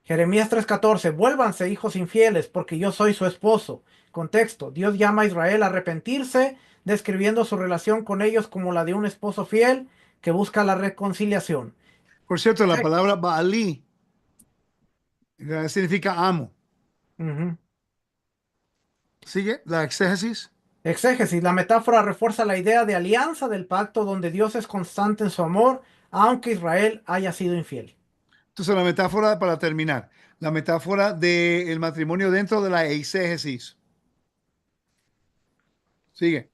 Jeremías 3:14. Vuélvanse, hijos infieles, porque yo soy su esposo. Contexto. Dios llama a Israel a arrepentirse, describiendo su relación con ellos como la de un esposo fiel que busca la reconciliación. Por cierto, la palabra Baalí significa amo. Ujú. ¿Sigue? La exégesis. Exégesis. La metáfora refuerza la idea de alianza del pacto donde Dios es constante en su amor, aunque Israel haya sido infiel. Entonces, la metáfora, para terminar, la metáfora del matrimonio dentro de la exégesis. Sigue.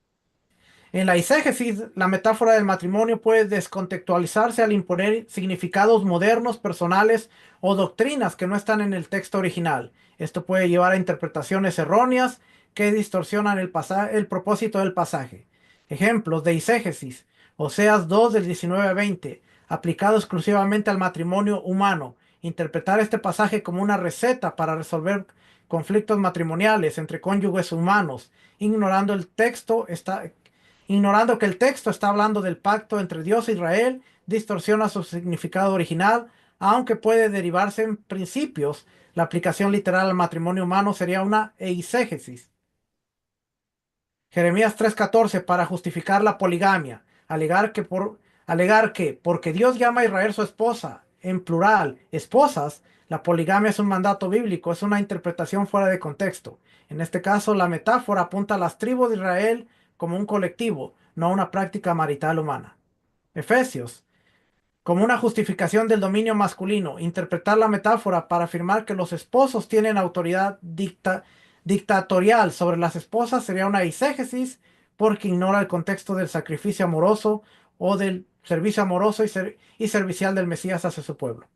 En la exégesis, la metáfora del matrimonio puede descontextualizarse al imponer significados modernos, personales o doctrinas que no están en el texto original. Esto puede llevar a interpretaciones erróneas que distorsionan el propósito del pasaje. Ejemplos de exégesis. Oseas 2 del 19 al 20, aplicado exclusivamente al matrimonio humano. Interpretar este pasaje como una receta para resolver conflictos matrimoniales entre cónyuges humanos, ignorando el texto está ignorando que el texto está hablando del pacto entre Dios e Israel, distorsiona su significado original, aunque puede derivarse en principios. La aplicación literal al matrimonio humano sería una eisegesis. Jeremías 3:14 para justificar la poligamia, alegar que porque Dios llama a Israel su esposa, en plural, esposas, la poligamia es un mandato bíblico, es una interpretación fuera de contexto. En este caso, la metáfora apunta a las tribus de Israel como un colectivo, no a una práctica marital humana. Efesios, como una justificación del dominio masculino, interpretar la metáfora para afirmar que los esposos tienen autoridad dictatorial sobre las esposas sería una eisegesis porque ignora el contexto del sacrificio amoroso o del servicio amoroso y servicial del Mesías hacia su pueblo.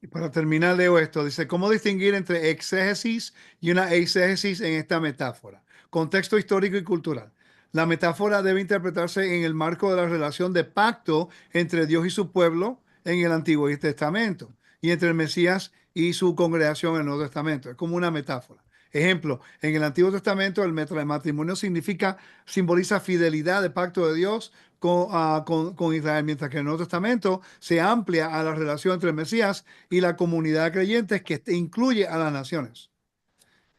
Y para terminar, leo esto. Dice, ¿cómo distinguir entre exégesis y una eisegesis en esta metáfora? Contexto histórico y cultural. La metáfora debe interpretarse en el marco de la relación de pacto entre Dios y su pueblo en el Antiguo Testamento y entre el Mesías y su congregación en el Nuevo Testamento. Es como una metáfora. Ejemplo, en el Antiguo Testamento el matrimonio simboliza fidelidad de pacto de Dios con Israel, mientras que en el Nuevo Testamento se amplia a la relación entre el Mesías y la comunidad de creyentes que incluye a las naciones.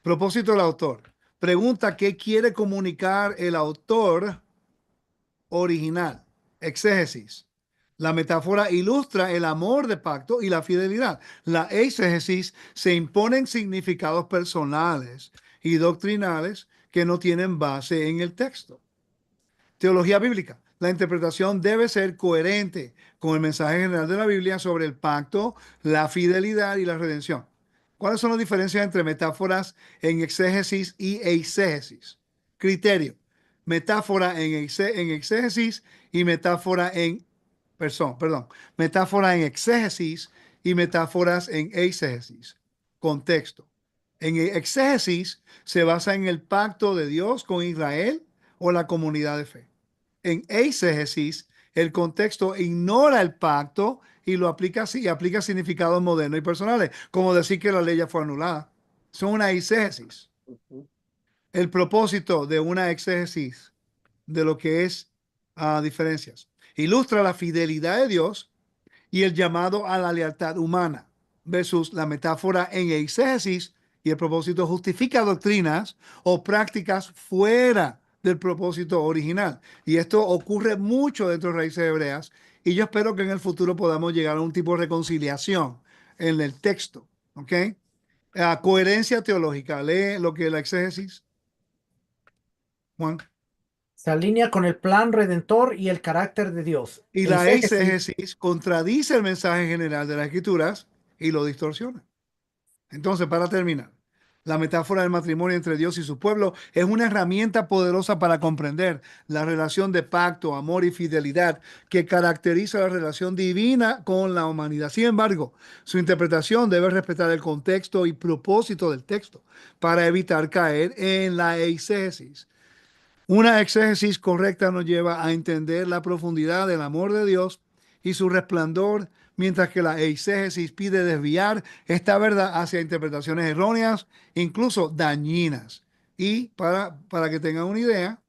Propósito del autor. Pregunta qué quiere comunicar el autor original. Exégesis. La metáfora ilustra el amor de pacto y la fidelidad. La exégesis se imponen significados personales y doctrinales que no tienen base en el texto. Teología bíblica. La interpretación debe ser coherente con el mensaje general de la Biblia sobre el pacto, la fidelidad y la redención. ¿Cuáles son las diferencias entre metáforas en exégesis y eisegesis? Criterio. Metáfora en exégesis y metáfora en, metáfora en exégesis y metáforas en eisegesis. Contexto. En exégesis se basa en el pacto de Dios con Israel o la comunidad de fe. En eisegesis, el contexto ignora el pacto y lo aplica significados modernos y personales, como decir que la ley ya fue anulada. Son una eisegesis. El propósito de una exégesis de lo que es diferencias. Ilustra la fidelidad de Dios y el llamado a la lealtad humana, versus la metáfora en eisegesis y el propósito justifica doctrinas o prácticas fuera del propósito original. Y esto ocurre mucho dentro de raíces hebreas y yo espero que en el futuro podamos llegar a un tipo de reconciliación en el texto. ¿Ok? Coherencia teológica. Lee lo que es la exégesis, Juan. Se alinea con el plan redentor y el carácter de Dios. Y la Eisegesis. exégesis contradice el mensaje general de las escrituras y lo distorsiona. Entonces, para terminar, la metáfora del matrimonio entre Dios y su pueblo es una herramienta poderosa para comprender la relación de pacto, amor y fidelidad que caracteriza la relación divina con la humanidad. Sin embargo, su interpretación debe respetar el contexto y propósito del texto para evitar caer en la eisegesis. Una exégesis correcta nos lleva a entender la profundidad del amor de Dios y su resplandor, mientras que la exégesis pide desviar esta verdad hacia interpretaciones erróneas, incluso dañinas. Y para que tengan una idea,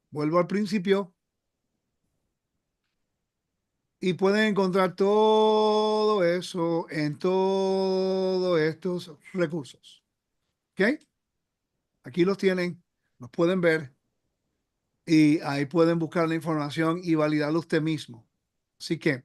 vuelvo al principio, y pueden encontrar todo eso en todos estos recursos. ¿Ok? Aquí los tienen, los pueden ver y ahí pueden buscar la información y validarlo usted mismo. Así que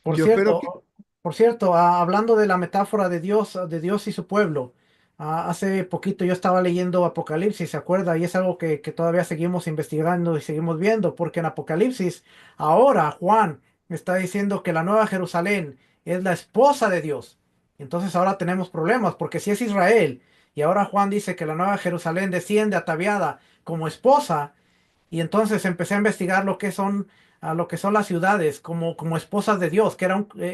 Por yo espero que... cierto, por cierto, hablando de la metáfora de Dios y su pueblo, hace poquito yo estaba leyendo Apocalipsis, ¿se acuerda? Y es algo que todavía seguimos investigando y seguimos viendo, porque en Apocalipsis ahora Juan está diciendo que la Nueva Jerusalén es la esposa de Dios. Entonces ahora tenemos problemas, porque si es Israel y ahora Juan dice que la Nueva Jerusalén desciende ataviada como esposa, y entonces empecé a investigar lo que son las ciudades como esposas de Dios, que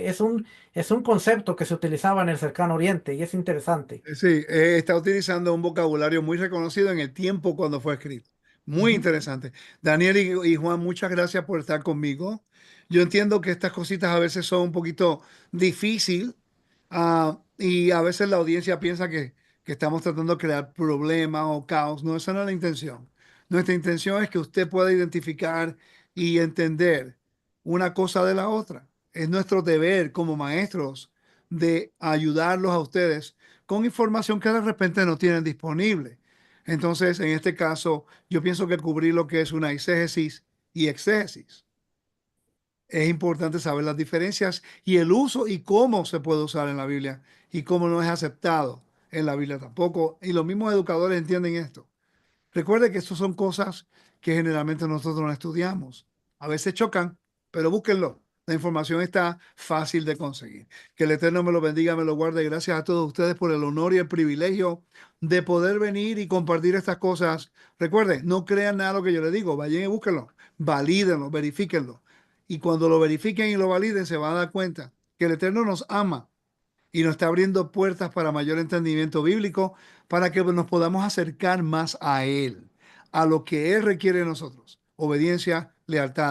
es un concepto que se utilizaba en el Cercano Oriente y es interesante. Sí, está utilizando un vocabulario muy reconocido en el tiempo cuando fue escrito. Muy Ujú. interesante. Daniel y Juan, muchas gracias por estar conmigo. Yo entiendo que estas cositas a veces son un poquito difícil, y a veces la audiencia piensa que estamos tratando de crear problemas o caos. No, esa no es la intención. Nuestra intención es que usted pueda identificar y entender una cosa de la otra. Es nuestro deber como maestros de ayudarlos a ustedes con información que de repente no tienen disponible. Entonces, en este caso, yo pienso que cubrir lo que es una exégesis y exégesis. Es importante saber las diferencias y el uso y cómo se puede usar en la Biblia y cómo no es aceptado en la Biblia tampoco. Y los mismos educadores entienden esto. Recuerde que estas son cosas que generalmente nosotros no estudiamos. A veces chocan, pero búsquenlo. La información está fácil de conseguir. Que el Eterno me lo bendiga, me lo guarde. Y gracias a todos ustedes por el honor y el privilegio de poder venir y compartir estas cosas. Recuerde, no crean nada de lo que yo les digo. Vayan y búsquenlo, valídenlo, verifíquenlo. Y cuando lo verifiquen y lo validen, se van a dar cuenta que el Eterno nos ama y nos está abriendo puertas para mayor entendimiento bíblico, para que nos podamos acercar más a Él, a lo que Él requiere de nosotros: obediencia, lealtad.